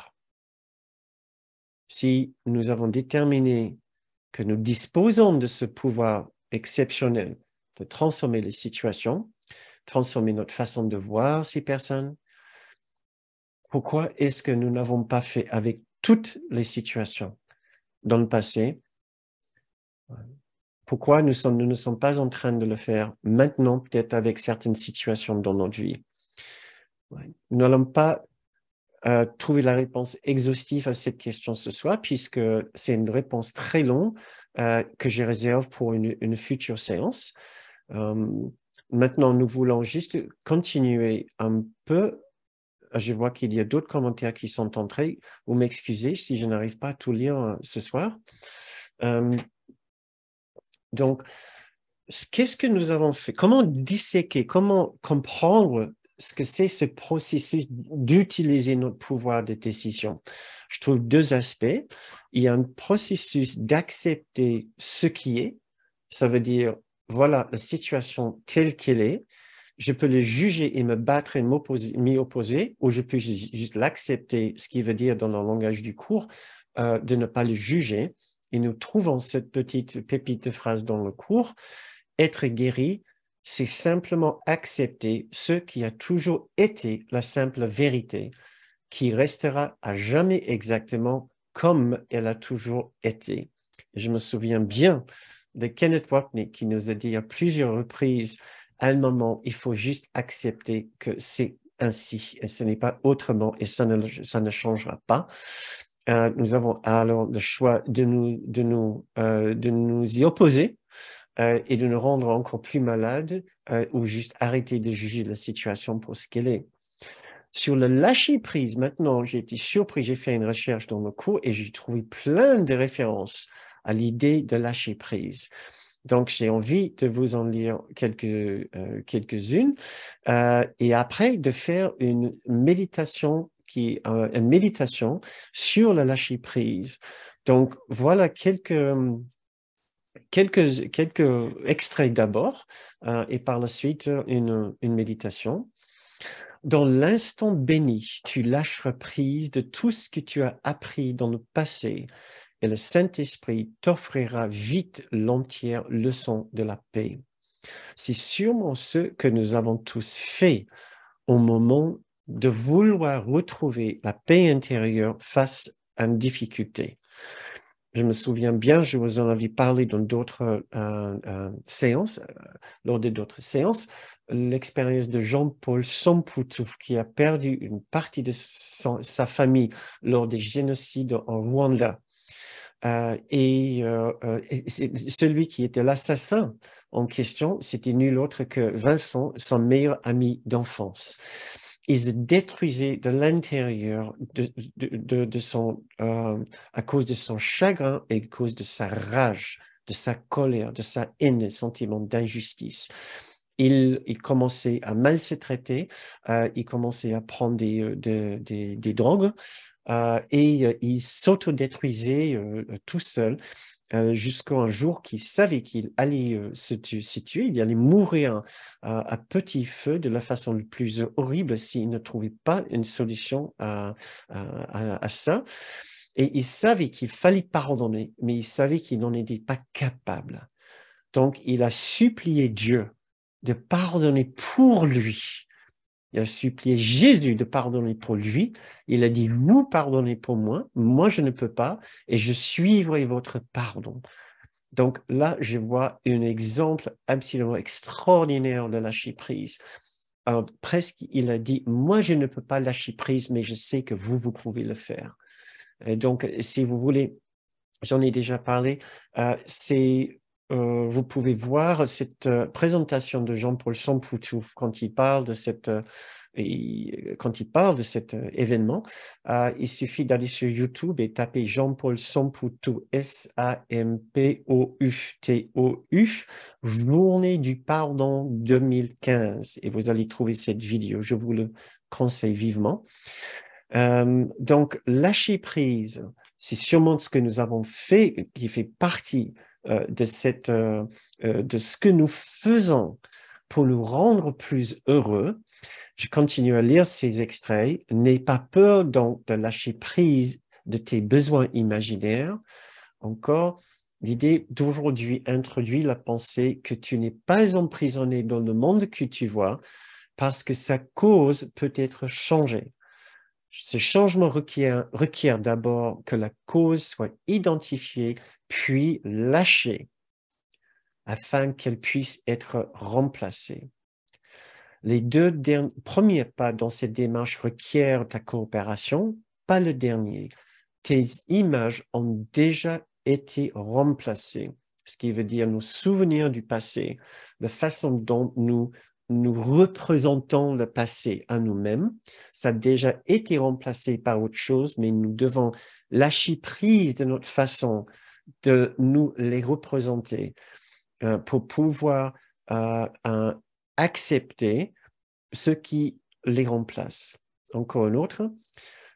Si nous avons déterminé que nous disposons de ce pouvoir exceptionnel de transformer les situations, transformer notre façon de voir ces personnes, pourquoi est-ce que nous n'avons pas fait avec toutes les situations dans le passé? Pourquoi nous ne sommes pas en train de le faire maintenant, peut-être avec certaines situations dans notre vie? Nous n'allons pas trouver la réponse exhaustive à cette question ce soir, puisque c'est une réponse très longue que je réserve pour une future séance. Maintenant, nous voulons juste continuer un peu. Je vois qu'il y a d'autres commentaires qui sont entrés. Vous m'excusez si je n'arrive pas à tout lire ce soir. Donc, qu'est-ce que nous avons fait? Comment disséquer, comment comprendre ce que c'est ce processus d'utiliser notre pouvoir de décision? Je trouve deux aspects. Il y a un processus d'accepter ce qui est. Ça veut dire, voilà la situation telle qu'elle est. Je peux le juger et me battre et m'y opposer, ou je peux juste l'accepter, ce qui veut dire dans le langage du cours, de ne pas le juger. Et nous trouvons cette petite pépite de phrase dans le cours. Être guéri, c'est simplement accepter ce qui a toujours été la simple vérité, qui restera à jamais exactement comme elle a toujours été. Je me souviens bien de Kenneth Wapnick qui nous a dit à plusieurs reprises, à un moment, il faut juste accepter que c'est ainsi et ce n'est pas autrement et ça ne changera pas. Nous avons alors le choix de nous y opposer et de nous rendre encore plus malades ou juste arrêter de juger la situation pour ce qu'elle est. Sur le lâcher-prise, maintenant, j'ai été surpris, j'ai fait une recherche dans le cours et j'ai trouvé plein de références à l'idée de lâcher-prise. Donc, j'ai envie de vous en lire quelques-unes et après de faire une méditation sur le lâcher-prise. Donc, voilà quelques quelques extraits d'abord et par la suite une méditation. Dans l'instant béni, tu lâcheras prise de tout ce que tu as appris dans le passé et le Saint-Esprit t'offrira vite l'entière leçon de la paix. C'est sûrement ce que nous avons tous fait au moment de vouloir retrouver la paix intérieure face à une difficulté. Je me souviens bien, je vous en avais parlé dans d'autres séances, lors de d'autres séances, l'expérience de Jean-Paul Samputu qui a perdu une partie de sa famille lors des génocides en Rwanda. Et celui qui était l'assassin en question, c'était nul autre que Vincent, son meilleur ami d'enfance. Il se détruisait de l'intérieur à cause de son chagrin et à cause de sa rage, de sa colère, de sa haine, de sentiment d'injustice. Il commençait à mal se traiter, il commençait à prendre des drogues, et il s'autodétruisait tout seul jusqu'à un jour qu'il savait qu'il allait se tuer, il allait mourir à petit feu de la façon la plus horrible s'il ne trouvait pas une solution à ça. Et il savait qu'il fallait pardonner, mais il savait qu'il n'en était pas capable. Donc, il a supplié Dieu de pardonner pour lui. Il a supplié Jésus de pardonner pour lui. Il a dit, vous pardonnez pour moi, moi je ne peux pas, et je suivrai votre pardon. Donc là, je vois un exemple absolument extraordinaire de lâcher prise. Presque, il a dit, moi je ne peux pas lâcher prise, mais je sais que vous pouvez le faire. Et donc, si vous voulez, j'en ai déjà parlé, vous pouvez voir cette présentation de Jean-Paul Samputu quand il parle de cet événement. Il suffit d'aller sur YouTube et taper Jean-Paul Samputu, S-A-M-P-O-U-T-O-U, Journée du pardon 2015. Et vous allez trouver cette vidéo. Je vous le conseille vivement. Donc, lâcher prise, c'est sûrement ce que nous avons fait, qui fait partie de ce que nous faisons pour nous rendre plus heureux. Je continue à lire ces extraits. N'aie pas peur donc de lâcher prise de tes besoins imaginaires. Encore, l'idée d'aujourd'hui introduit la pensée que tu n'es pas emprisonné dans le monde que tu vois parce que sa cause peut être changée. Ce changement requiert d'abord que la cause soit identifiée, puis lâchée, afin qu'elle puisse être remplacée. Les deux premiers pas dans cette démarche requièrent ta coopération, pas le dernier. Tes images ont déjà été remplacées, ce qui veut dire nos souvenirs du passé, la façon dont nous représentons le passé à nous-mêmes. Ça a déjà été remplacé par autre chose, mais nous devons lâcher prise de notre façon de nous les représenter pour pouvoir accepter ce qui les remplace. Encore une autre,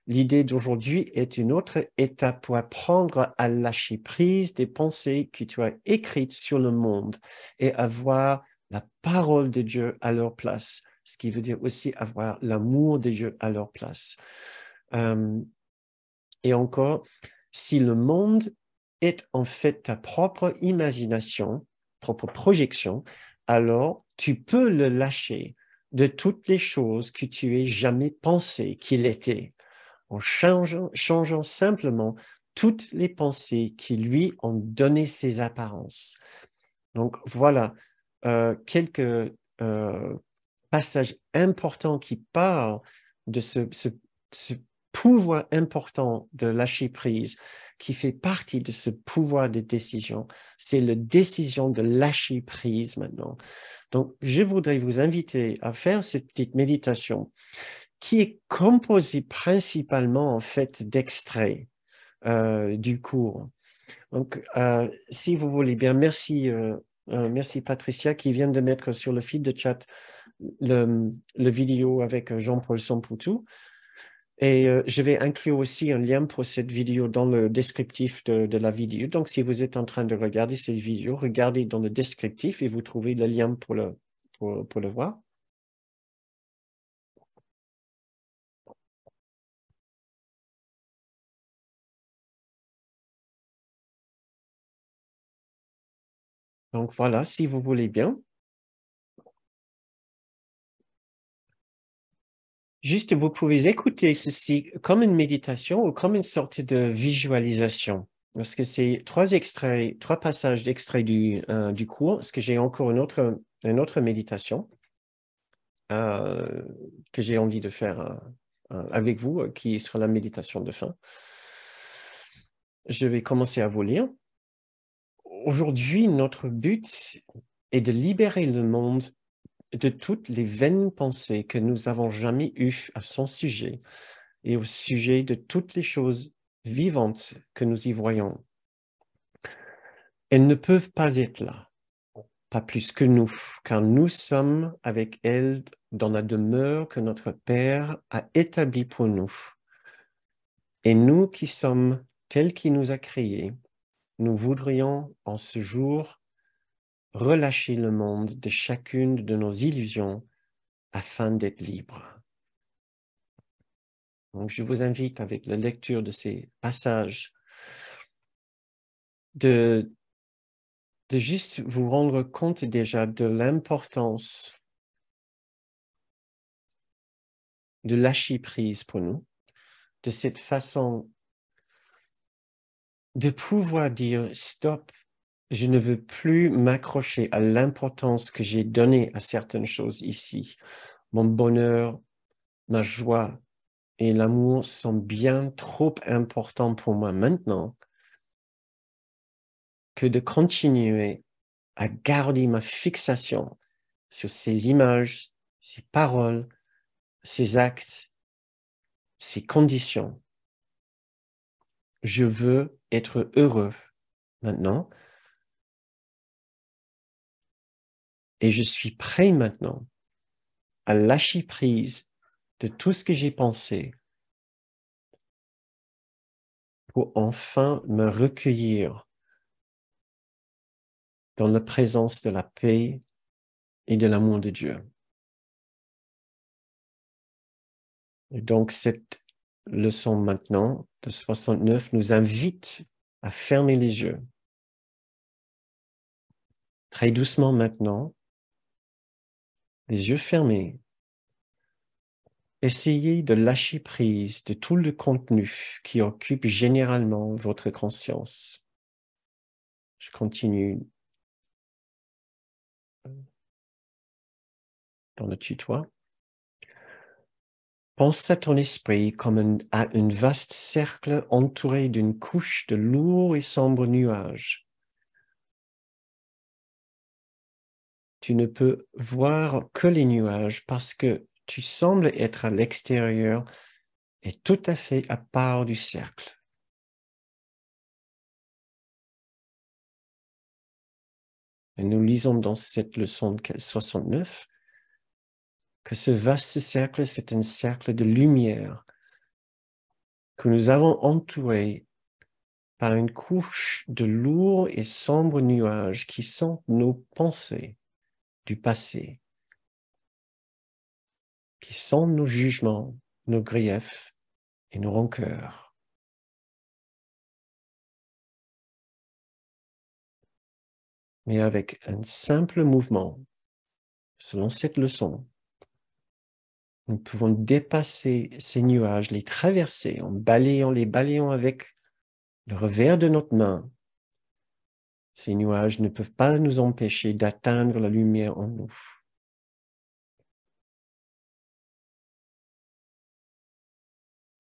l'idée d'aujourd'hui est une autre étape pour apprendre à lâcher prise des pensées que tu as écrites sur le monde et avoir la parole de Dieu à leur place, ce qui veut dire aussi avoir l'amour de Dieu à leur place. Et encore, si le monde est en fait ta propre imagination, propre projection, alors tu peux le lâcher de toutes les choses que tu aies jamais pensé qu'il était, en changeant simplement toutes les pensées qui lui ont donné ses apparences. Donc voilà quelques passages importants qui parlent de ce pouvoir important de lâcher prise, qui fait partie de ce pouvoir de décision. C'est la décision de lâcher prise maintenant. Donc, je voudrais vous inviter à faire cette petite méditation qui est composée principalement, en fait, d'extraits du cours. Donc, si vous voulez bien, merci Patricia qui vient de mettre sur le feed de chat le vidéo avec Jean-Paul Samputu. Et je vais inclure aussi un lien pour cette vidéo dans le descriptif de la vidéo. Donc, si vous êtes en train de regarder cette vidéo, regardez dans le descriptif et vous trouvez le lien pour le voir. Donc, voilà, si vous voulez bien. Juste, vous pouvez écouter ceci comme une méditation ou comme une sorte de visualisation. Parce que c'est trois passages d'extraits du cours. Parce que j'ai encore une autre méditation euh, que j'ai envie de faire avec vous, qui sera la méditation de fin. Je vais commencer à vous lire. Aujourd'hui, notre but est de libérer le monde de toutes les vaines pensées que nous avons jamais eues à son sujet et au sujet de toutes les choses vivantes que nous y voyons. Elles ne peuvent pas être là, pas plus que nous, car nous sommes avec elles dans la demeure que notre Père a établie pour nous. Et nous qui sommes tels qu'il nous a créés, nous voudrions en ce jour relâcher le monde de chacune de nos illusions afin d'être libres. Donc, je vous invite avec la lecture de ces passages de juste vous rendre compte déjà de l'importance de lâcher prise pour nous, de cette façon de pouvoir dire stop, je ne veux plus m'accrocher à l'importance que j'ai donnée à certaines choses ici. Mon bonheur, ma joie et l'amour sont bien trop importants pour moi maintenant que de continuer à garder ma fixation sur ces images, ces paroles, ces actes, ces conditions. Je veux être heureux maintenant et je suis prêt maintenant à lâcher prise de tout ce que j'ai pensé pour enfin me recueillir dans la présence de la paix et de l'amour de Dieu. Et donc, cette leçon maintenant de 69 nous invite à fermer les yeux. Très doucement maintenant, les yeux fermés, essayez de lâcher prise de tout le contenu qui occupe généralement votre conscience. Je continue dans le tutoie. Pense à ton esprit comme à un vaste cercle entouré d'une couche de lourds et sombres nuages. Tu ne peux voir que les nuages parce que tu sembles être à l'extérieur et tout à fait à part du cercle. Et nous lisons dans cette leçon 69 que ce vaste cercle, c'est un cercle de lumière que nous avons entouré par une couche de lourds et sombres nuages qui sont nos pensées du passé, qui sont nos jugements, nos griefs et nos rancœurs. Mais avec un simple mouvement, selon cette leçon, nous pouvons dépasser ces nuages, les traverser en les balayant avec le revers de notre main. Ces nuages ne peuvent pas nous empêcher d'atteindre la lumière en nous.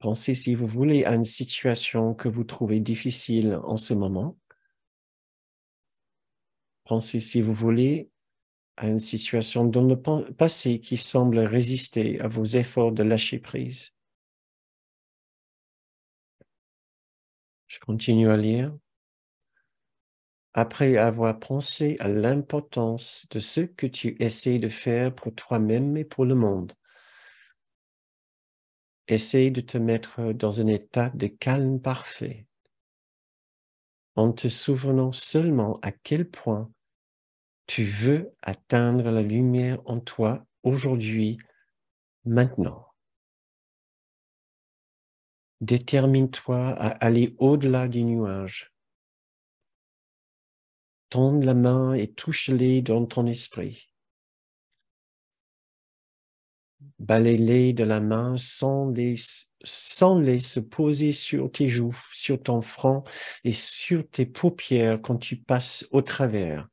Pensez, si vous voulez, à une situation que vous trouvez difficile en ce moment. Pensez, si vous voulez, à une situation dans le passé qui semble résister à vos efforts de lâcher prise. Je continue à lire. Après avoir pensé à l'importance de ce que tu essaies de faire pour toi-même et pour le monde, essaie de te mettre dans un état de calme parfait, en te souvenant seulement à quel point tu veux atteindre la lumière en toi aujourd'hui, maintenant. Détermine-toi à aller au-delà du nuage. Tends la main et touche-les dans ton esprit. Balaye-les de la main sans les se poser sur tes joues, sur ton front et sur tes paupières quand tu passes au travers.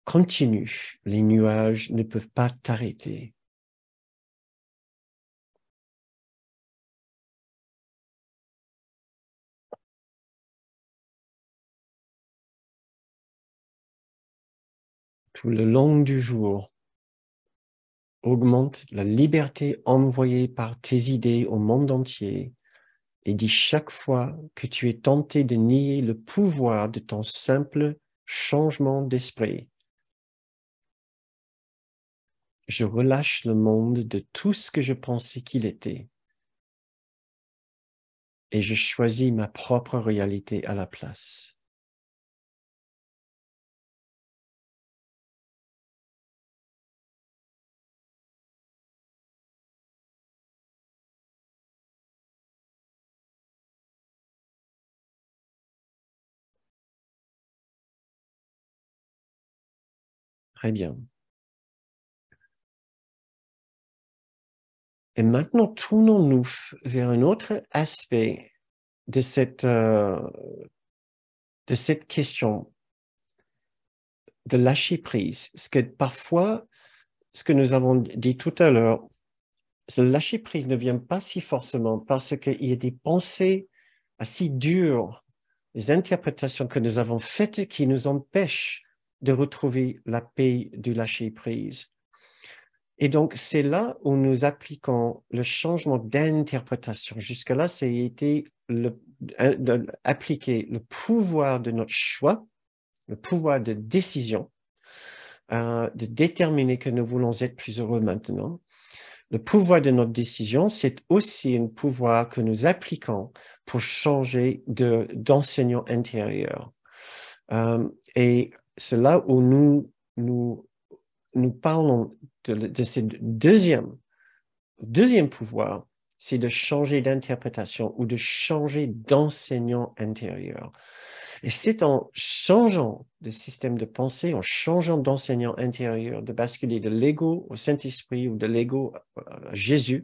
Continue, les nuages ne peuvent pas t'arrêter. Tout le long du jour, augmente la liberté envoyée par tes idées au monde entier et dis chaque fois que tu es tenté de nier le pouvoir de ton simple changement d'esprit. Je relâche le monde de tout ce que je pensais qu'il était et je choisis ma propre réalité à la place. Très bien. Et maintenant, tournons-nous vers un autre aspect de cette question de lâcher prise. Parce que parfois, ce que nous avons dit tout à l'heure, ce lâcher prise ne vient pas si forcément parce qu'il y a des pensées assez dures, des interprétations que nous avons faites qui nous empêchent de retrouver la paix du lâcher prise. Et donc, c'est là où nous appliquons le changement d'interprétation. Jusque-là, c'était appliquer le pouvoir de notre choix, le pouvoir de décision, de déterminer que nous voulons être plus heureux maintenant. Le pouvoir de notre décision, c'est aussi un pouvoir que nous appliquons pour changer d'enseignant intérieur. Et c'est là où nous parlons de ce deuxième pouvoir, c'est de changer d'interprétation ou de changer d'enseignant intérieur. Et c'est en changeant de système de pensée, en changeant d'enseignant intérieur, de basculer de l'ego au Saint-Esprit ou de l'ego à Jésus,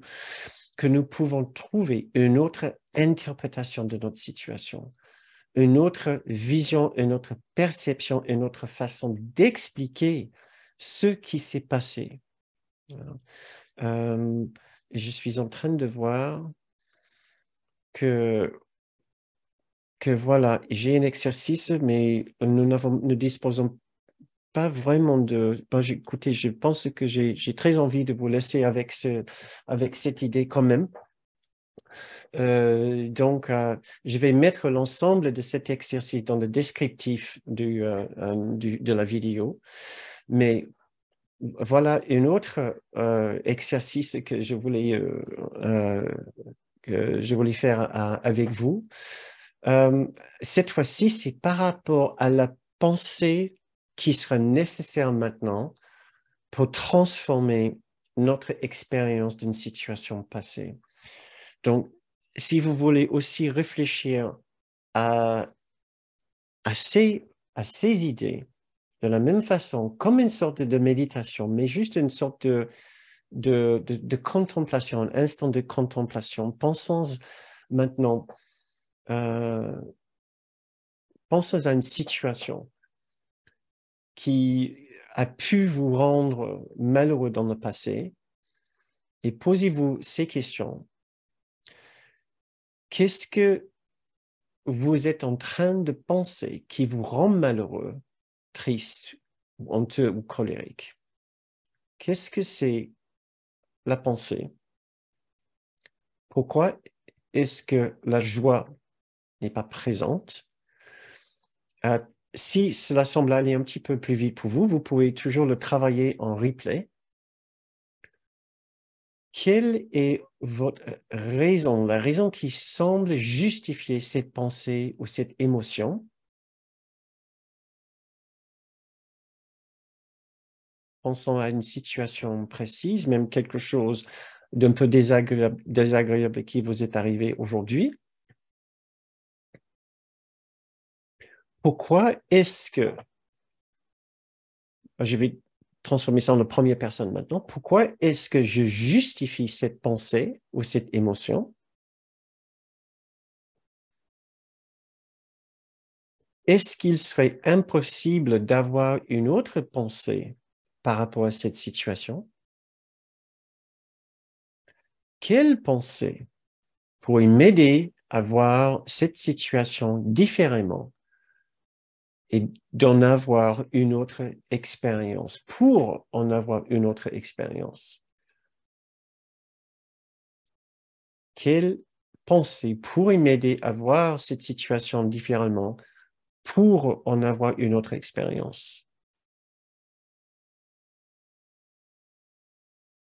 que nous pouvons trouver une autre interprétation de notre situation, une autre vision, une autre perception, une autre façon d'expliquer ce qui s'est passé. Euh, je suis en train de voir que voilà, j'ai un exercice, mais nous disposons pas vraiment de... Ben, écoutez, je pense que j'ai très envie de vous laisser avec cette idée quand même. Donc, je vais mettre l'ensemble de cet exercice dans le descriptif de la vidéo. Mais voilà un autre exercice que je voulais faire avec vous. Cette fois-ci, c'est par rapport à la pensée qui sera nécessaire maintenant pour transformer notre expérience d'une situation passée. Donc, si vous voulez aussi réfléchir à, à ces idées de la même façon, comme une sorte de méditation, mais juste une sorte de contemplation, un instant de contemplation. Pensons maintenant, pensons à une situation qui a pu vous rendre malheureux dans le passé et posez-vous ces questions. Qu'est-ce que vous êtes en train de penser qui vous rend malheureux, triste, honteux ou colérique? Qu'est-ce que c'est la pensée? Pourquoi est-ce que la joie n'est pas présente? Si cela semble aller un petit peu plus vite pour vous, vous pouvez toujours le travailler en replay. Quelle est votre raison, la raison qui semble justifier cette pensée ou cette émotion? Pensons à une situation précise, même quelque chose d'un peu désagréable qui vous est arrivé aujourd'hui. Pourquoi est-ce que, je vais transformer ça en la première personne maintenant, pourquoi est-ce que je justifie cette pensée ou cette émotion? Est-ce qu'il serait impossible d'avoir une autre pensée par rapport à cette situation? Quelle pensée pourrait m'aider à voir cette situation différemment et d'en avoir une autre expérience, pour en avoir une autre expérience? Quelle pensée pourrait m'aider à voir cette situation différemment pour en avoir une autre expérience?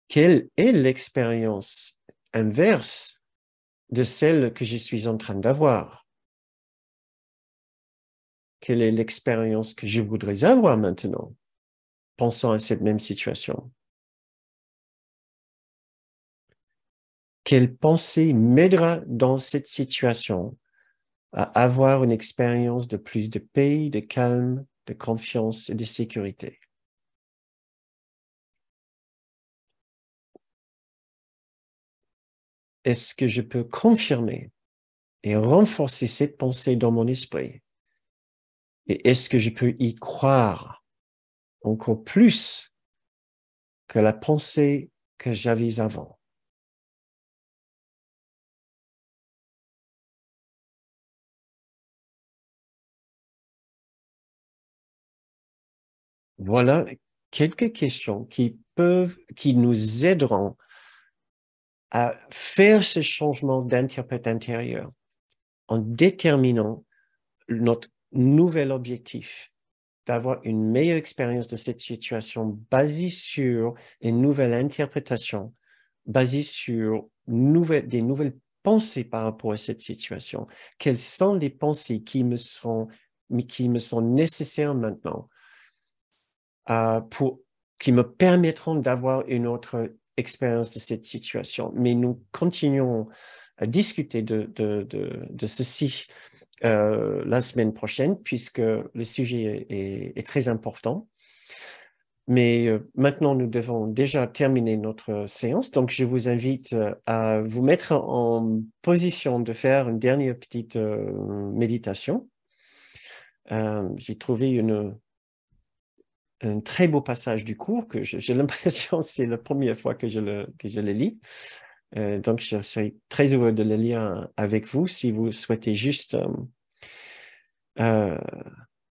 Quelle est l'expérience inverse de celle que je suis en train d'avoir? Quelle est l'expérience que je voudrais avoir maintenant, pensant à cette même situation? Quelle pensée m'aidera dans cette situation à avoir une expérience de plus de paix, de calme, de confiance et de sécurité? Est-ce que je peux confirmer et renforcer cette pensée dans mon esprit? Et est-ce que je peux y croire encore plus que la pensée que j'avais avant? Voilà quelques questions qui nous aideront à faire ce changement d'interprète intérieur en déterminant notre nouvel objectif, d'avoir une meilleure expérience de cette situation basée sur une nouvelle interprétation, basée sur des nouvelles pensées par rapport à cette situation. Quelles sont les pensées qui me sont nécessaires maintenant qui me permettront d'avoir une autre expérience de cette situation. Mais nous continuons à discuter de ceci la semaine prochaine, puisque le sujet est très important. Mais maintenant, nous devons déjà terminer notre séance. Donc, je vous invite à vous mettre en position de faire une dernière petite méditation. J'ai trouvé un très beau passage du cours que j'ai l'impression que c'est la première fois que que je le lis. Donc, je serais très heureux de le lire avec vous si vous souhaitez juste euh,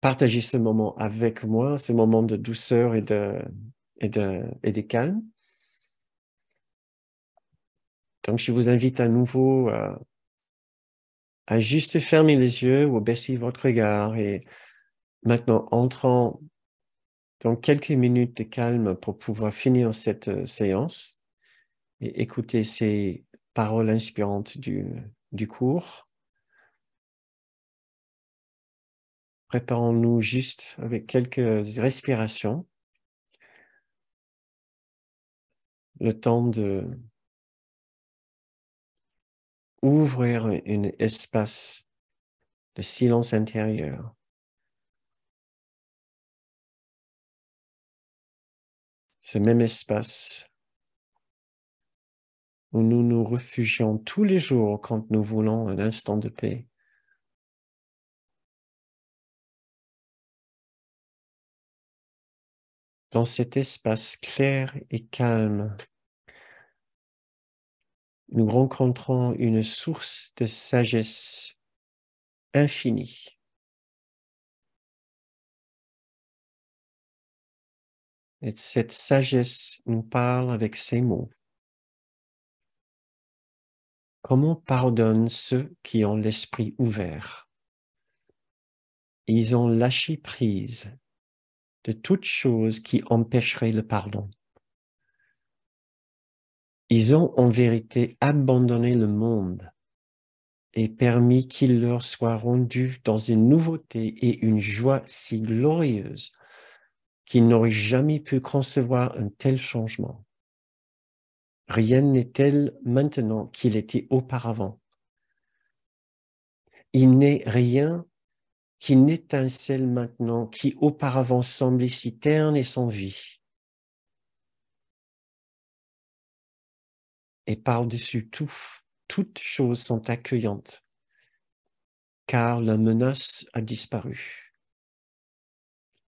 partager ce moment avec moi, ce moment de douceur et de calme. Donc, je vous invite à nouveau à juste fermer les yeux ou baisser votre regard et maintenant entrons dans quelques minutes de calme pour pouvoir finir cette séance et écouter ces paroles inspirantes du cours. Préparons-nous juste avec quelques respirations, le temps de ouvrir un espace de silence intérieur. Ce même espace où nous nous réfugions tous les jours quand nous voulons un instant de paix. Dans cet espace clair et calme, nous rencontrons une source de sagesse infinie. Et cette sagesse nous parle avec ces mots. Comment pardonnent ceux qui ont l'esprit ouvert? Ils ont lâché prise de toute chose qui empêcherait le pardon. Ils ont en vérité abandonné le monde et permis qu'il leur soit rendu dans une nouveauté et une joie si glorieuse qu'ils n'auraient jamais pu concevoir un tel changement. Rien n'est tel maintenant qu'il était auparavant. Il n'est rien qui n'étincelle maintenant, qui auparavant semblait si terne et sans vie. Et par-dessus tout, toutes choses sont accueillantes, car la menace a disparu.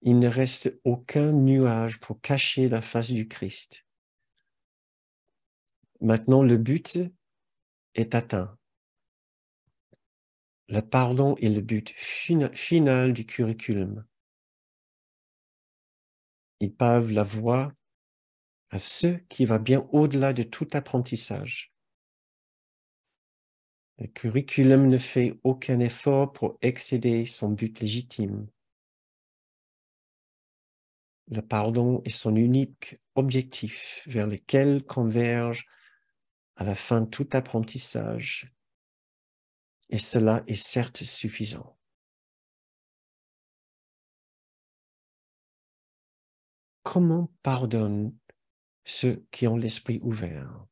Il ne reste aucun nuage pour cacher la face du Christ. Maintenant, le but est atteint. Le pardon est le but final du curriculum. Ils pavent la voie à ce qui va bien au-delà de tout apprentissage. Le curriculum ne fait aucun effort pour excéder son but légitime. Le pardon est son unique objectif vers lequel converge à la fin tout apprentissage. Et cela est certes suffisant. Comment pardonnent ceux qui ont l'esprit ouvert?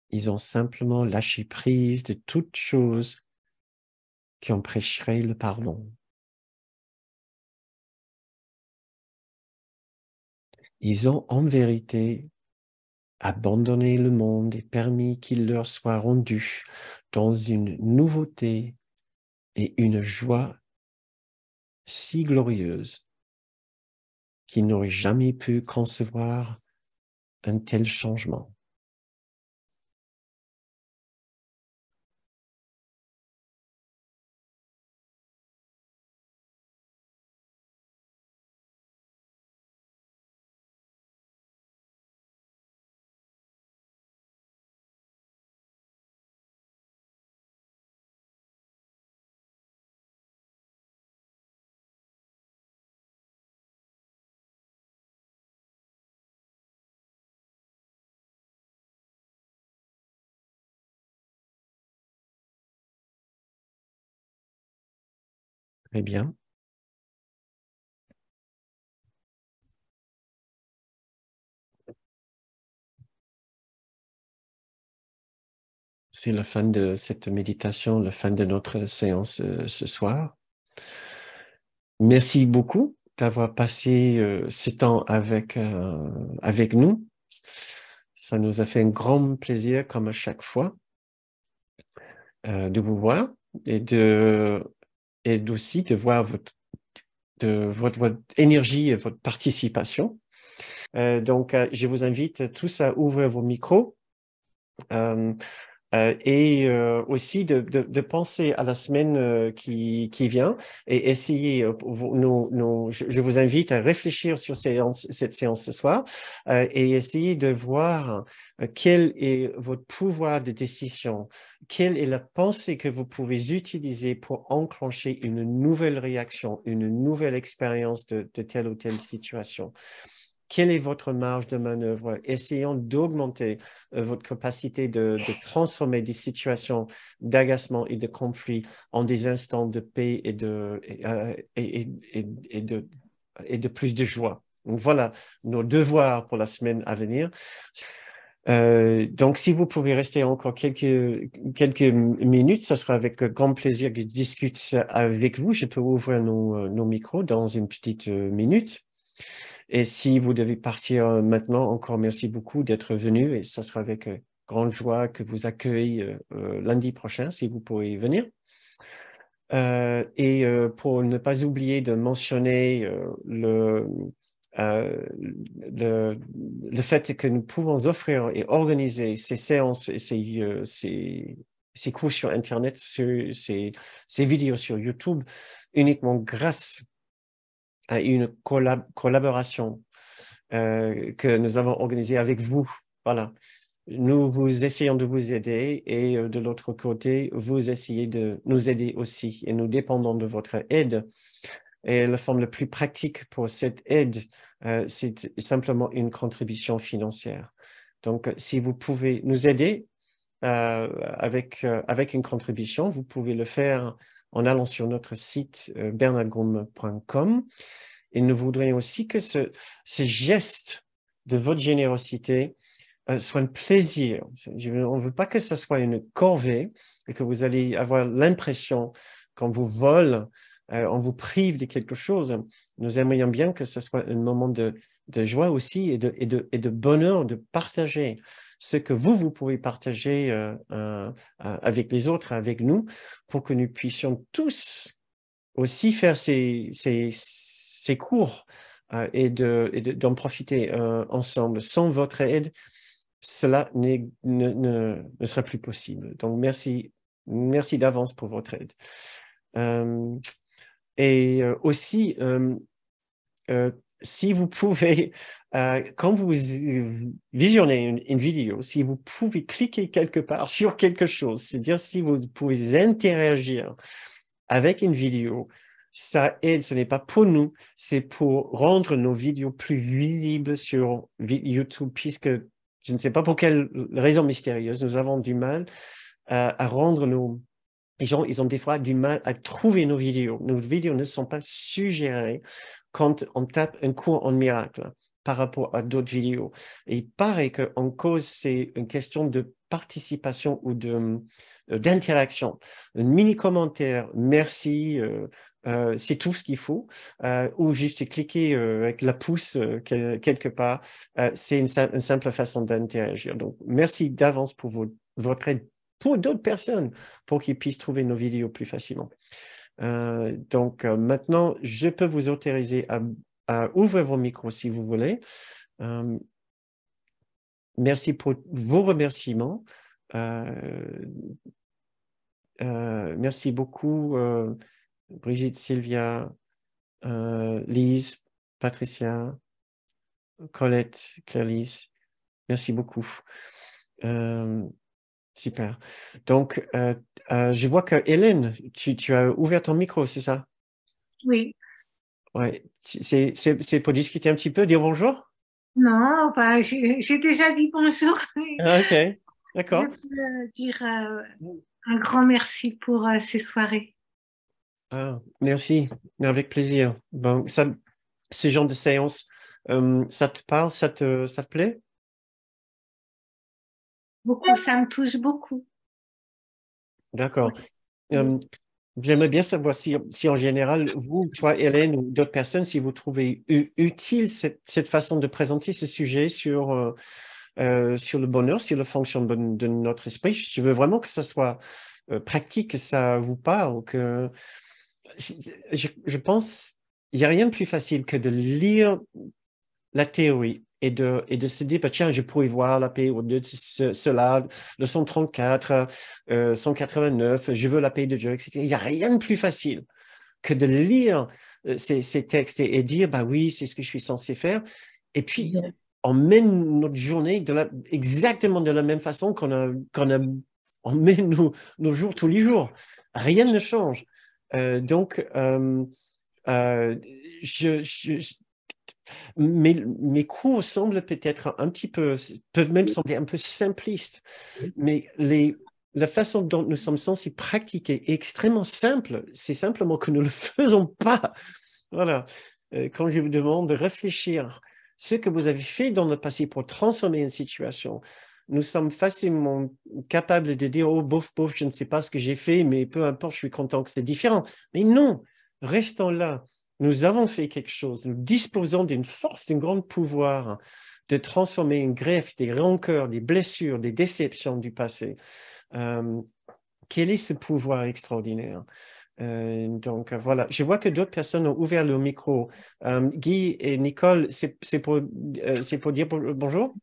Ils ont simplement lâché prise de toute chose qui empêcherait le pardon. Ils ont en vérité abandonné le monde et permis qu'il leur soit rendu dans une nouveauté et une joie si glorieuse qu'ils n'auraient jamais pu concevoir un tel changement. Très bien. C'est la fin de cette méditation, la fin de notre séance ce soir. Merci beaucoup d'avoir passé ce temps avec nous. Ça nous a fait un grand plaisir, comme à chaque fois, de vous voir et aussi de voir votre énergie et votre participation. Donc, je vous invite tous à ouvrir vos micros. Et aussi de penser à la semaine qui vient et essayer, je vous invite à réfléchir sur cette séance ce soir et essayer de voir quel est votre pouvoir de décision, quelle est la pensée que vous pouvez utiliser pour enclencher une nouvelle réaction, une nouvelle expérience de telle ou telle situation. Quelle est votre marge de manœuvre? Essayons d'augmenter votre capacité de transformer des situations d'agacement et de conflit en des instants de paix et de plus de joie. Donc voilà nos devoirs pour la semaine à venir. Donc, si vous pouvez rester encore quelques minutes, ça sera avec grand plaisir que je discute avec vous. Je peux ouvrir nos micros dans une petite minute. Et si vous devez partir maintenant, encore merci beaucoup d'être venu et ça sera avec grande joie que vous accueille lundi prochain si vous pouvez venir. Et pour ne pas oublier de mentionner euh, le fait que nous pouvons offrir et organiser ces séances et ces cours sur Internet, ces vidéos sur YouTube, uniquement grâce à une collaboration que nous avons organisée avec vous. Voilà. Nous vous essayons de vous aider et de l'autre côté, vous essayez de nous aider aussi et nous dépendons de votre aide Et la forme la plus pratique pour cette aide, c'est simplement une contribution financière. Donc, si vous pouvez nous aider avec une contribution, vous pouvez le faire en allant sur notre site bernardgroom.com. Et nous voudrions aussi que ce geste de votre générosité soit un plaisir. On ne veut pas que ce soit une corvée et que vous allez avoir l'impression qu'on vous vole, on vous prive de quelque chose. Nous aimerions bien que ce soit un moment de joie aussi et de bonheur de partager ce que vous pouvez partager avec les autres, avec nous, pour que nous puissions tous aussi faire ces cours et d'en profiter ensemble. Sans votre aide, cela ne sera plus possible. Donc, merci d'avance pour votre aide. Et aussi, si vous pouvez, quand vous visionnez une vidéo, si vous pouvez cliquer quelque part sur quelque chose, c'est-à-dire si vous pouvez interagir avec une vidéo, ça aide, ce n'est pas pour nous, c'est pour rendre nos vidéos plus visibles sur YouTube, puisque je ne sais pas pour quelle raison mystérieuse, nous avons du mal à rendre les gens, ils ont des fois du mal à trouver nos vidéos. Nos vidéos ne sont pas suggérées quand on tape un cours en miracle par rapport à d'autres vidéos. Et il paraît qu'en cause, c'est une question de participation ou d'interaction. Un mini commentaire, merci, c'est tout ce qu'il faut, ou juste cliquer avec la pouce quelque part. C'est une simple façon d'interagir. Donc, merci d'avance pour votre aide pour d'autres personnes, pour qu'ils puissent trouver nos vidéos plus facilement. Donc, maintenant, je peux vous autoriser à ouvrir vos micros si vous voulez. Merci pour vos remerciements. Merci beaucoup, Brigitte, Sylvia, Lise, Patricia, Colette, Claire-Lise. Merci beaucoup. Super. Donc, je vois que Hélène, tu as ouvert ton micro, c'est ça? Oui. Ouais. C'est pour discuter un petit peu, dire bonjour? Non, enfin, j'ai déjà dit bonjour. Ah, ok, Je d'accord. peux dire un grand merci pour ces soirées. Ah, merci, avec plaisir. Bon, ce genre de séance, ça te parle, ça te plaît? Beaucoup, ça me touche beaucoup. D'accord. Oui. Euh, J'aimerais bien savoir si en général, vous, toi, Hélène, ou d'autres personnes, si vous trouvez utile cette façon de présenter ce sujet sur le bonheur, sur le fonctionnement de notre esprit. Je veux vraiment que ça soit pratique, que ça vous parle, que je pense il n'y a rien de plus facile que de lire la théorie et de se dire, bah, tiens, je pourrais voir la paix au-delà de cela, le 134, 189, je veux la paix de Dieu, etc. Il n'y a rien de plus facile que de lire ces textes et dire, bah oui, c'est ce que je suis censé faire. Et puis, on mène notre journée exactement de la même façon on mène nos jours tous les jours. Rien ne change. Donc, euh, je, je, mes cours semblent peut-être peuvent même sembler un peu simplistes, mais la façon dont nous sommes censés pratiquer est extrêmement simple. C'est simplement que nous ne le faisons pas. Voilà. Quand je vous demande de réfléchir ce que vous avez fait dans le passé pour transformer une situation, nous sommes facilement capables de dire, oh, bof, bof, je ne sais pas ce que j'ai fait, mais peu importe, je suis content que c'est différent. Mais non, restons là. Nous avons fait quelque chose. Nous disposons d'une force, d'un grand pouvoir de transformer une greffe, des rancœurs, des blessures, des déceptions du passé. Euh, Quel est ce pouvoir extraordinaire? Donc, voilà. Je vois que d'autres personnes ont ouvert le micro. Guy et Nicole, c'est pour dire bonjour?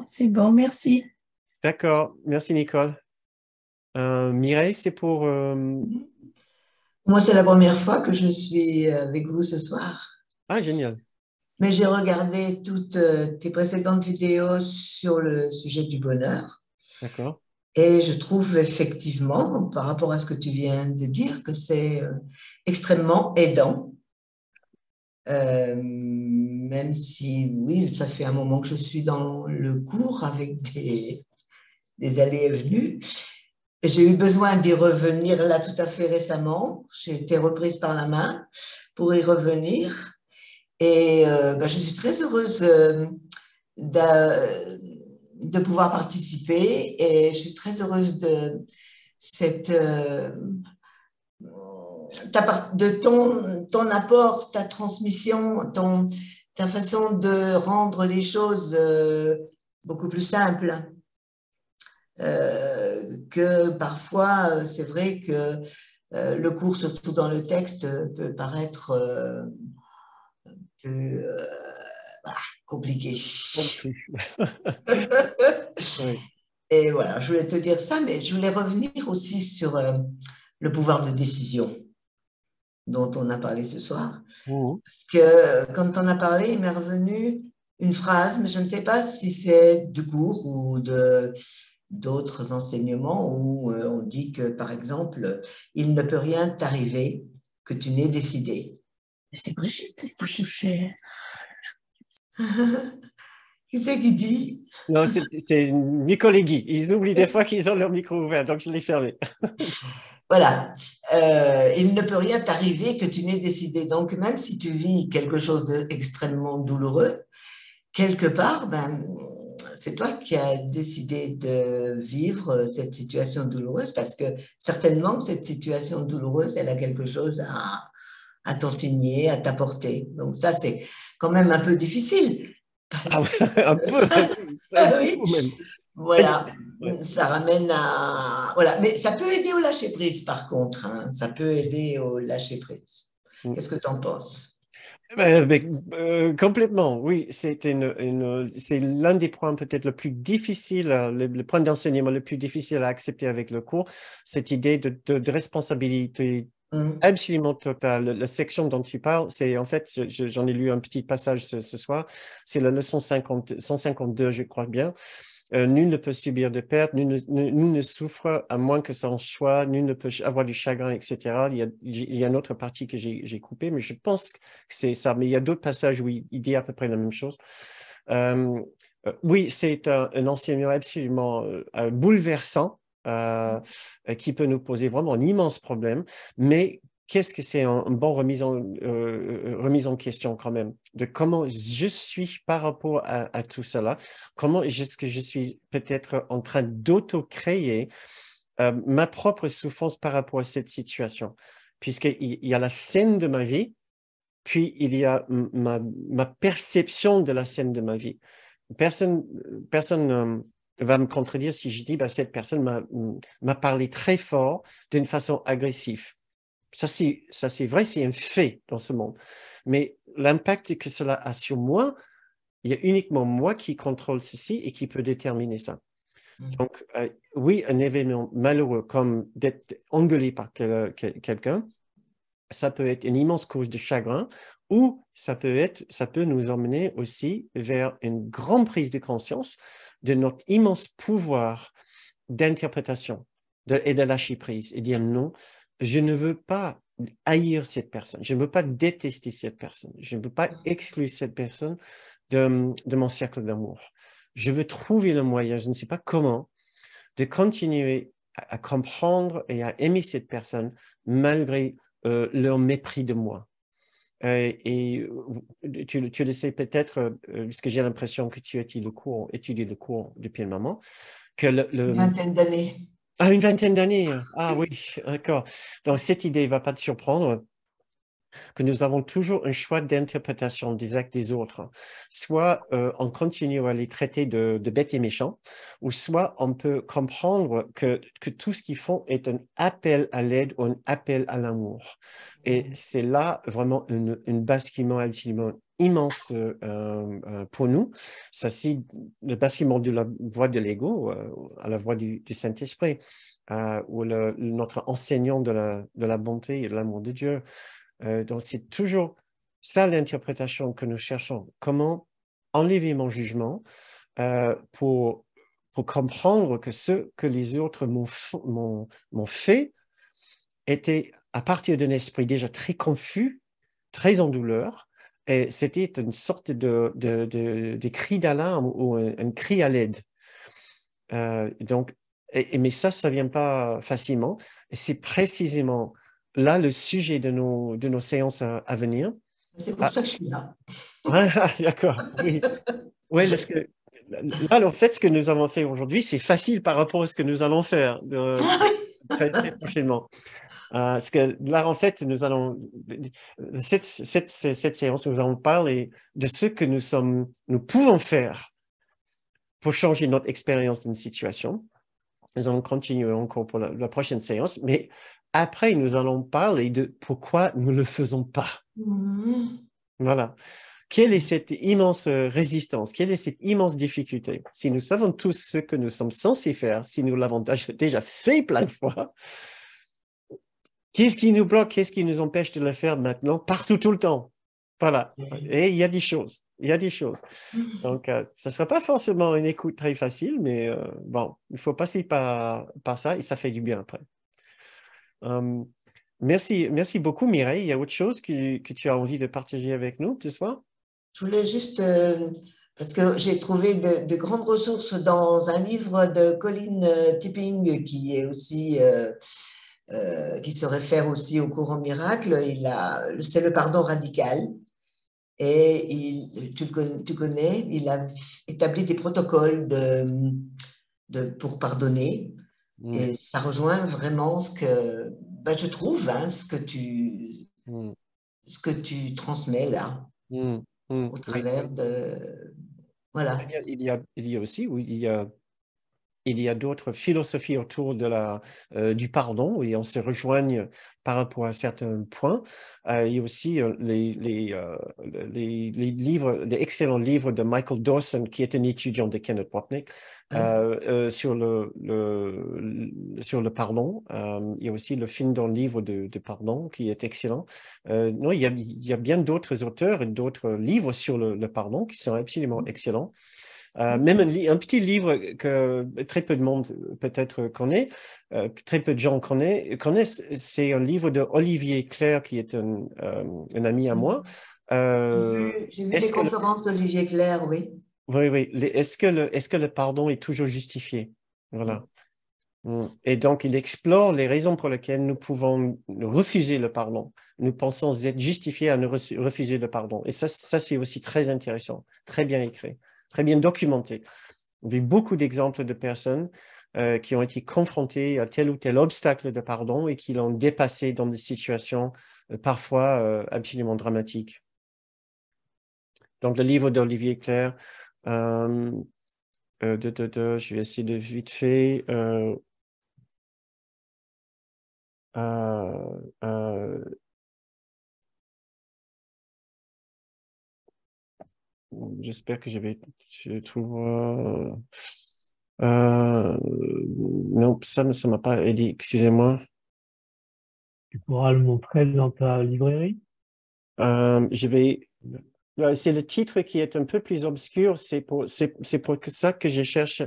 C'est bon, merci. D'accord. Merci, Nicole. Mireille, c'est pour... Moi, c'est la première fois que je suis avec vous ce soir, Ah, génial. mais j'ai regardé toutes tes précédentes vidéos sur le sujet du bonheur. D'accord. Et je trouve effectivement, par rapport à ce que tu viens de dire, que c'est extrêmement aidant. Même si, oui, ça fait un moment que je suis dans le cours avec des allées et venues. J'ai eu besoin d'y revenir là tout à fait récemment. J'ai été reprise par la main pour y revenir. Et je suis très heureuse de pouvoir participer et je suis très heureuse de cette de ton apport, ta transmission, ta façon de rendre les choses beaucoup plus simples. Que parfois, c'est vrai que le cours, surtout dans le texte, peut paraître un peu compliqué. Oui. Et voilà, je voulais te dire ça, mais je voulais revenir aussi sur le pouvoir de décision dont on a parlé ce soir. Parce que quand on a parlé, il m'est revenu une phrase, mais je ne sais pas si c'est du cours ou d'autres enseignements où on dit que, par exemple, il ne peut rien t'arriver que tu n'aies décidé. C'est Brigitte qui touchait. Qui c'est qui dit? Non, c'est Nicole et Guy. Ils oublient des fois qu'ils ont leur micro ouvert, donc je l'ai fermé. Voilà. Il ne peut rien t'arriver que tu n'aies décidé. Donc, même si tu vis quelque chose d'extrêmement douloureux, quelque part, c'est toi qui as décidé de vivre cette situation douloureuse parce que certainement que cette situation douloureuse, elle a quelque chose à t'enseigner, à t'apporter. Donc ça, c'est quand même un peu difficile. Ah ouais, un peu Oui, même. voilà, Ouais. ça ramène à... Voilà, mais ça peut aider au lâcher-prise par contre, hein. Ça peut aider au lâcher-prise. Qu'est-ce que tu en penses? Complètement, oui. C'est c'est l'un des points peut-être le plus difficile, le point d'enseignement le plus difficile à accepter avec le cours, cette idée de responsabilité absolument totale. La section dont tu parles, c'est en fait, j'en ai lu un petit passage ce soir, c'est la leçon 152, je crois bien. Nul ne peut subir de perte, nul ne souffre à moins que son choix, nul ne peut avoir du chagrin, etc. Il y a une autre partie que j'ai coupée, mais je pense que c'est ça. Mais il y a d'autres passages où il dit à peu près la même chose. Oui, c'est un enseignement absolument bouleversant qui peut nous poser vraiment un immense problème, mais qu'est-ce que c'est une bonne remise en question quand même, de comment je suis par rapport à tout cela, comment est-ce que je suis peut-être en train d'auto-créer ma propre souffrance par rapport à cette situation, puisqu'il y a la scène de ma vie, puis il y a ma perception de la scène de ma vie. Personne va me contredire si je dis cette personne m'a parlé très fort d'une façon agressive. Ça, c'est vrai, c'est un fait dans ce monde. Mais l'impact que cela a sur moi, il y a uniquement moi qui contrôle ceci et qui peut déterminer ça. Donc, oui, un événement malheureux comme d'être engueulé par quelqu'un, ça peut être une immense cause de chagrin ou ça peut nous emmener aussi vers une grande prise de conscience de notre immense pouvoir d'interprétation et de lâcher prise et dire non, je ne veux pas haïr cette personne, je ne veux pas détester cette personne, je ne veux pas exclure cette personne de mon cercle d'amour. Je veux trouver le moyen, je ne sais pas comment, de continuer à comprendre et à aimer cette personne malgré leur mépris de moi. Et tu le sais peut-être, puisque j'ai l'impression que tu étudies le cours depuis un moment, que Une vingtaine d'années. Ah, une vingtaine d'années. Ah oui, d'accord. Donc, cette idée ne va pas te surprendre que nous avons toujours un choix d'interprétation des actes des autres. Soit on continue à les traiter de bêtes et méchants, ou soit on peut comprendre que tout ce qu'ils font est un appel à l'aide ou un appel à l'amour. Et c'est là vraiment une basculement absolument immense pour nous. Ça, c'est le basculement de la voie de l'ego à la voie du Saint-Esprit, ou notre enseignant de la bonté et de l'amour de Dieu. Donc, c'est toujours ça l'interprétation que nous cherchons. Comment enlever mon jugement pour pour comprendre que ce que les autres m'ont fait était à partir d'un esprit déjà très confus, très en douleur, et c'était une sorte de cri d'alarme ou un cri à l'aide. Donc, mais ça vient pas facilement. Et c'est précisément là le sujet de nos séances à venir. C'est pour ça que je suis là. D'accord, oui. Oui, parce que là, en fait, ce que nous avons fait aujourd'hui, c'est facile par rapport à ce que nous allons faire très, très prochainement. Parce que là, en fait, nous allons, cette séance, nous allons parler de ce que nous pouvons faire pour changer notre expérience d'une situation. Nous allons continuer encore pour la prochaine séance, mais après, nous allons parler de pourquoi nous ne le faisons pas. Voilà. Quelle est cette immense résistance? Quelle est cette immense difficulté? Si nous savons tous ce que nous sommes censés faire, si nous l'avons déjà fait plein de fois, qu'est-ce qui nous bloque? Qu'est-ce qui nous empêche de le faire maintenant, partout, tout le temps? Voilà. Et il y a des choses. Il y a des choses. Donc, ça ne sera pas forcément une écoute très facile, mais bon, il faut passer par ça et ça fait du bien après. Merci beaucoup, Mireille. Il y a autre chose que tu as envie de partager avec nous ce soir? Je voulais juste, parce que j'ai trouvé de grandes ressources dans un livre de Colin Tipping qui est aussi, qui se réfère aussi au courant miracle. C'est le pardon radical. Et tu connais, il a établi des protocoles pour pardonner. Et ça rejoint vraiment ce que, ben, je trouve, hein, ce que tu transmets là, au travers de... Voilà. Il y a aussi, oui, il y a d'autres philosophies autour du pardon et on se rejoigne par rapport à certains points. Il y a aussi les excellents livres de Michael Dawson, qui est un étudiant de Kenneth Wapnick, sur le pardon. Il y a aussi le film dans le livre de pardon qui est excellent. Non, il y a bien d'autres auteurs et d'autres livres sur le pardon qui sont absolument excellents. Même un petit livre que très peu de monde peut-être connaît, très peu de gens connaissent, c'est un livre de Olivier Clerc, qui est un ami à moi. J'ai vu les conférences d'Olivier Clerc, oui. Oui. Est-ce que le pardon est toujours justifié? Voilà. Et donc, il explore les raisons pour lesquelles nous pouvons refuser le pardon. Nous pensons être justifiés à nous refuser le pardon. Et ça c'est aussi très intéressant, très bien écrit, très bien documenté. On a vu beaucoup d'exemples de personnes qui ont été confrontées à tel ou tel obstacle de pardon et qui l'ont dépassé dans des situations parfois absolument dramatiques. Donc, le livre d'Olivier Clerc, je vais essayer de vite fait... j'espère que je trouve... non, ça ne m'a pas aidé, excusez-moi. Tu pourras le montrer dans ta librairie? C'est le titre qui est un peu plus obscur, c'est pour ça que je cherche.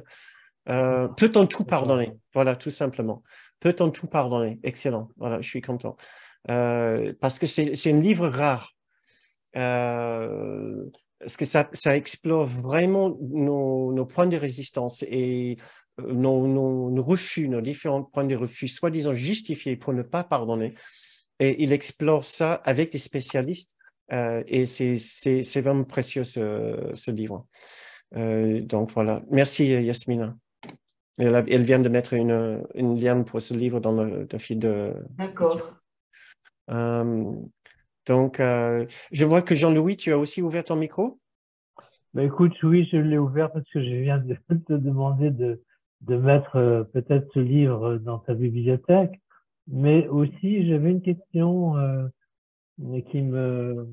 Peut-on tout pardonner? Voilà, tout simplement. Peut-on tout pardonner? Excellent. Voilà, je suis content. Parce que c'est un livre rare. Parce que ça explore vraiment nos points de résistance et nos refus, nos différents points de refus, soi-disant justifiés pour ne pas pardonner. Et il explore ça avec des spécialistes. Et c'est vraiment précieux ce livre. Donc voilà. Merci Yasmina. Elle vient de mettre une lien pour ce livre dans le fil de... D'accord. Donc, je vois que Jean-Louis, tu as aussi ouvert ton micro? Bah écoute, oui, je l'ai ouvert parce que je viens de te demander de mettre peut-être ce livre dans ta bibliothèque, mais aussi j'avais une question qui me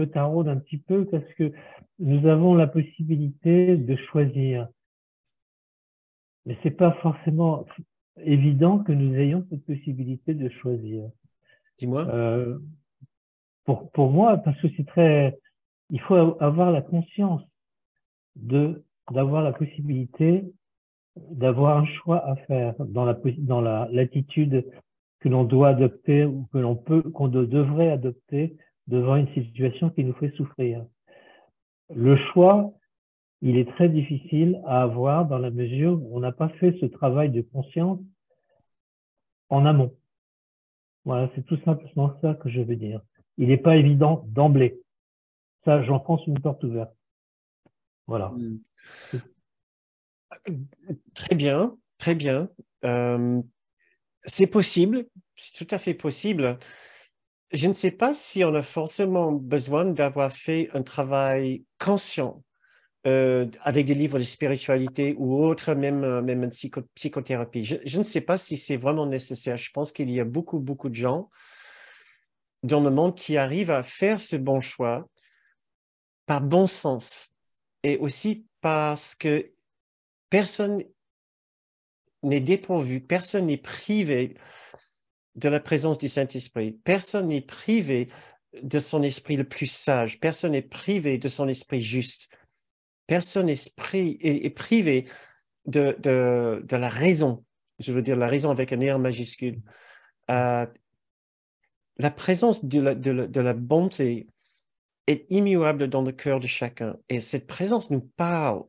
taraude un petit peu parce que nous avons la possibilité de choisir, mais c'est pas forcément évident que nous ayons cette possibilité de choisir. Dis-moi. Pour moi, parce que il faut avoir la conscience d'avoir la possibilité d'avoir un choix à faire dans l'attitude que l'on doit adopter ou qu'on devrait adopter devant une situation qui nous fait souffrir. Le choix, il est très difficile à avoir dans la mesure où on n'a pas fait ce travail de conscience en amont. Voilà, c'est tout simplement ça que je veux dire. Il n'est pas évident d'emblée. Ça, j'enfonce une porte ouverte. Voilà. Très bien, très bien. C'est possible, c'est tout à fait possible. Je ne sais pas si on a forcément besoin d'avoir fait un travail conscient avec des livres de spiritualité ou autre, même une psychothérapie. Je ne sais pas si c'est vraiment nécessaire. Je pense qu'il y a beaucoup de gens dans le monde qui arrivent à faire ce bon choix par bon sens et aussi parce que personne n'est dépourvu, personne n'est privé de la présence du Saint-Esprit. Personne n'est privé de son esprit le plus sage. Personne n'est privé de son esprit juste. Personne est privé de la raison. Je veux dire la raison avec un R majuscule. La présence de la bonté est immuable dans le cœur de chacun. Et cette présence nous parle,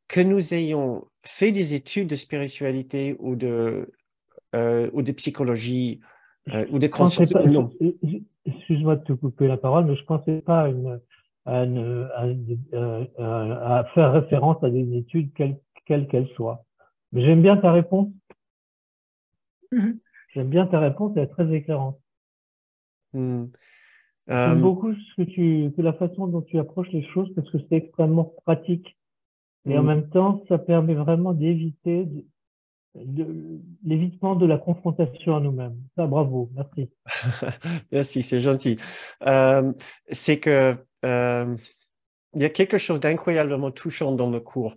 que nous ayons fait des études de spiritualité ou de psychologie ou de conscience ou non. Excuse-moi de te couper la parole, mais je ne pensais pas à faire référence à des études, quelles qu'elles soient. Mais j'aime bien ta réponse. J'aime bien ta réponse, elle est très éclairante. J'aime beaucoup la façon dont tu approches les choses parce que c'est extrêmement pratique. Et en même temps, ça permet vraiment d'éviter l'évitement de la confrontation à nous-mêmes. Ça, bravo, merci. Merci, c'est gentil. C'est que il y a quelque chose d'incroyablement touchant dans le cours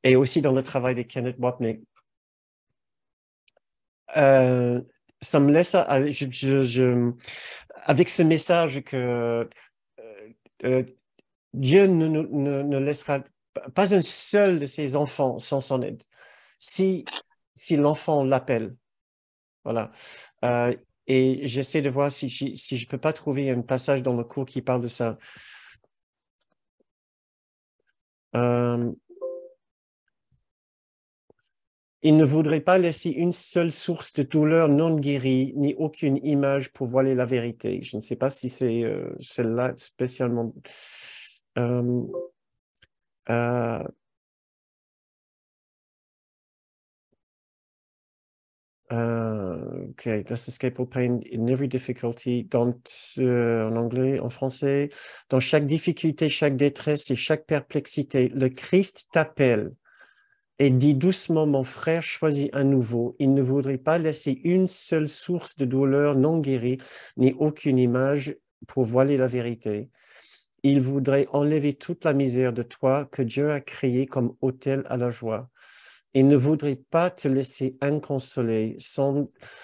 et aussi dans le travail de Kenneth Wapnick. Ça me laisse avec ce message que Dieu ne laissera pas un seul de ses enfants sans son aide, si l'enfant l'appelle. Voilà. Et j'essaie de voir si je peux pas trouver un passage dans le cours qui parle de ça. Il ne voudrait pas laisser une seule source de douleur non guérie, ni aucune image pour voiler la vérité. Je ne sais pas si c'est celle-là spécialement. Okay, let's escape all pain in every difficulty. En anglais, en français, dans chaque difficulté, chaque détresse et chaque perplexité, le Christ t'appelle et dit doucement, mon frère choisis à nouveau. Il ne voudrait pas laisser une seule source de douleur non guérie, ni aucune image pour voiler la vérité. Il voudrait enlever toute la misère de toi que Dieu a créée comme autel à la joie. Il ne voudrait pas te laisser inconsolé,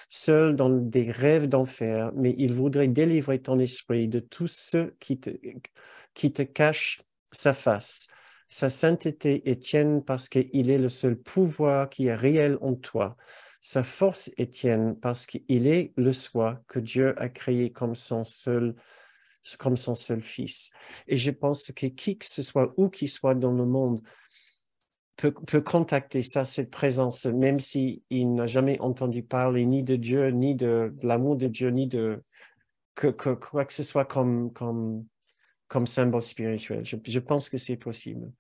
seul dans des rêves d'enfer, mais il voudrait délivrer ton esprit de tous ceux qui te cachent sa face. Sa sainteté est tienne parce qu'il est le seul pouvoir qui est réel en toi. Sa force est tienne parce qu'il est le soi que Dieu a créé comme son seul fils. Et je pense que qui que ce soit, où qu'il soit dans le monde, peut contacter ça, cette présence, même s'il n'a jamais entendu parler ni de Dieu, ni de l'amour de Dieu, ni de quoi que ce soit comme symbole spirituel. Je pense que c'est possible.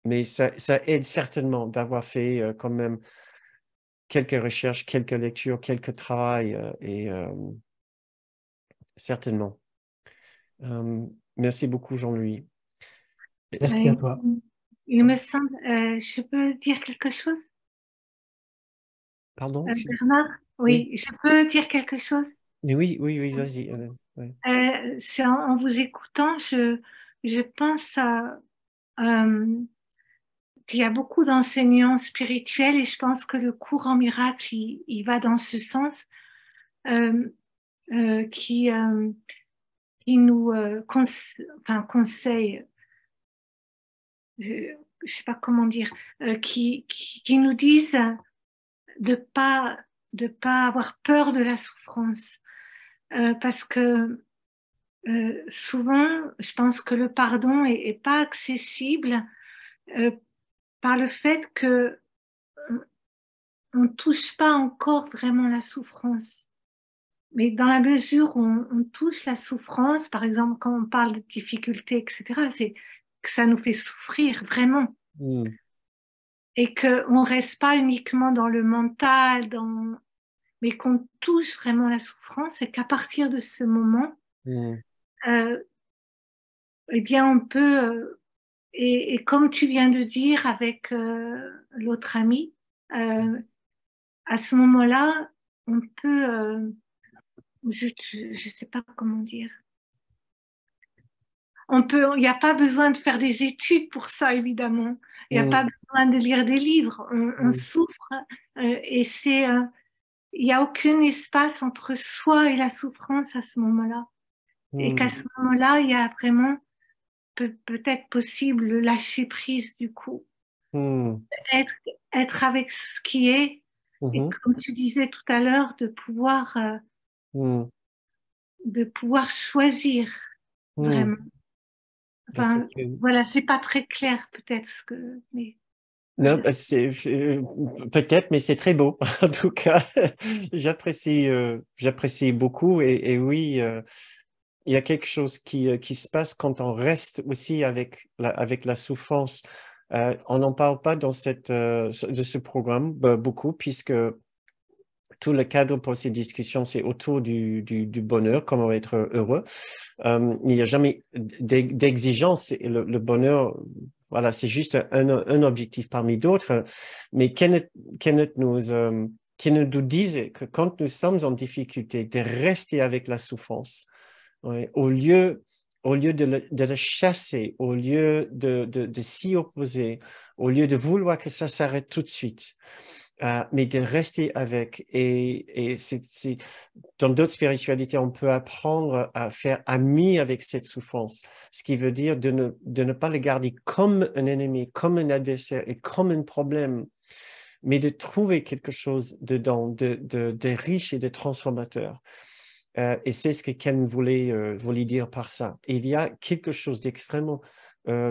Mais ça aide certainement d'avoir fait quand même quelques recherches, quelques lectures, quelques travails, et certainement. Merci beaucoup, Jean-Louis. Merci à toi. Il me semble, je peux dire quelque chose? Pardon? Bernard? Oui, je peux dire quelque chose? Mais oui, vas-y. Ouais. C'est en vous écoutant, je pense qu'il y a beaucoup d'enseignants spirituels et je pense que le cours en miracle, il va dans ce sens qui nous conseille je sais pas comment dire, qui nous disent de pas avoir peur de la souffrance, parce que souvent, je pense que le pardon est pas accessible par le fait que on touche pas encore vraiment la souffrance. Mais dans la mesure où on touche la souffrance, par exemple, quand on parle de difficultés, etc., c'est que ça nous fait souffrir vraiment. Et qu'on ne reste pas uniquement dans le mental, mais qu'on touche vraiment la souffrance et qu'à partir de ce moment, eh bien, on peut, et comme tu viens de dire avec l'autre ami, à ce moment-là, on peut, je sais pas comment dire. Il n'y a pas besoin de faire des études pour ça, évidemment. Il n'y a pas besoin de lire des livres. On souffre et il n'y a aucun espace entre soi et la souffrance à ce moment-là. Et qu'à ce moment-là, il y a vraiment peut-être possible le lâcher prise du coup. Être avec ce qui est. Et comme tu disais tout à l'heure, de pouvoir choisir vraiment. Enfin, voilà, c'est pas très clair peut-être ce que. Mais, non, voilà. C'est peut-être, mais c'est très beau. En tout cas, j'apprécie beaucoup. Et oui, il y a quelque chose qui se passe quand on reste aussi avec la souffrance. On n'en parle pas dans de ce programme beaucoup, puisque tout le cadre pour ces discussions, c'est autour du bonheur, comment être heureux. Il n'y a jamais d'exigence. Le bonheur, voilà, c'est juste un objectif parmi d'autres. Mais Kenneth nous disait que quand nous sommes en difficulté, de rester avec la souffrance, ouais, au lieu de la chasser, au lieu de s'y opposer, au lieu de vouloir que ça s'arrête tout de suite, mais de rester avec. Et dans d'autres spiritualités, on peut apprendre à faire ami avec cette souffrance, ce qui veut dire de ne pas le garder comme un ennemi, comme un adversaire et comme un problème, mais de trouver quelque chose dedans de riche et de transformateur. Et c'est ce que Ken voulait dire par ça. Il y a quelque chose d'extrêmement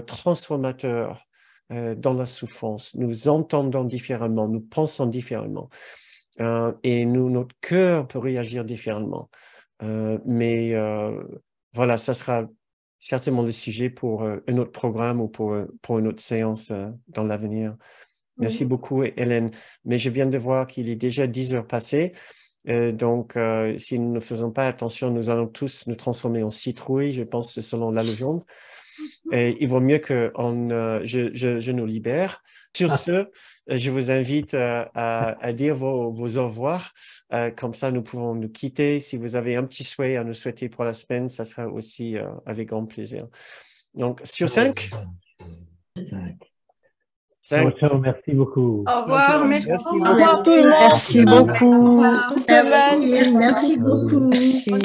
transformateur dans la souffrance. Nous entendons différemment, nous pensons différemment. Et notre cœur peut réagir différemment. Mais voilà, ça sera certainement le sujet pour un autre programme ou pour une autre séance dans l'avenir. Merci beaucoup, Hélène. Mais je viens de voir qu'il est déjà 10 heures passées. Donc, si nous ne faisons pas attention, nous allons tous nous transformer en citrouilles, je pense, selon la légende. Et il vaut mieux que je nous libère. Sur ce, je vous invite à dire vos au revoir. Comme ça, nous pouvons nous quitter. Si vous avez un petit souhait à nous souhaiter pour la semaine, ça sera aussi avec grand plaisir. Donc, sur 5. 5. Merci beaucoup. Au revoir, merci. Merci Au revoir tout le monde. Merci beaucoup. Bonne semaine. Merci beaucoup. Bonne semaine.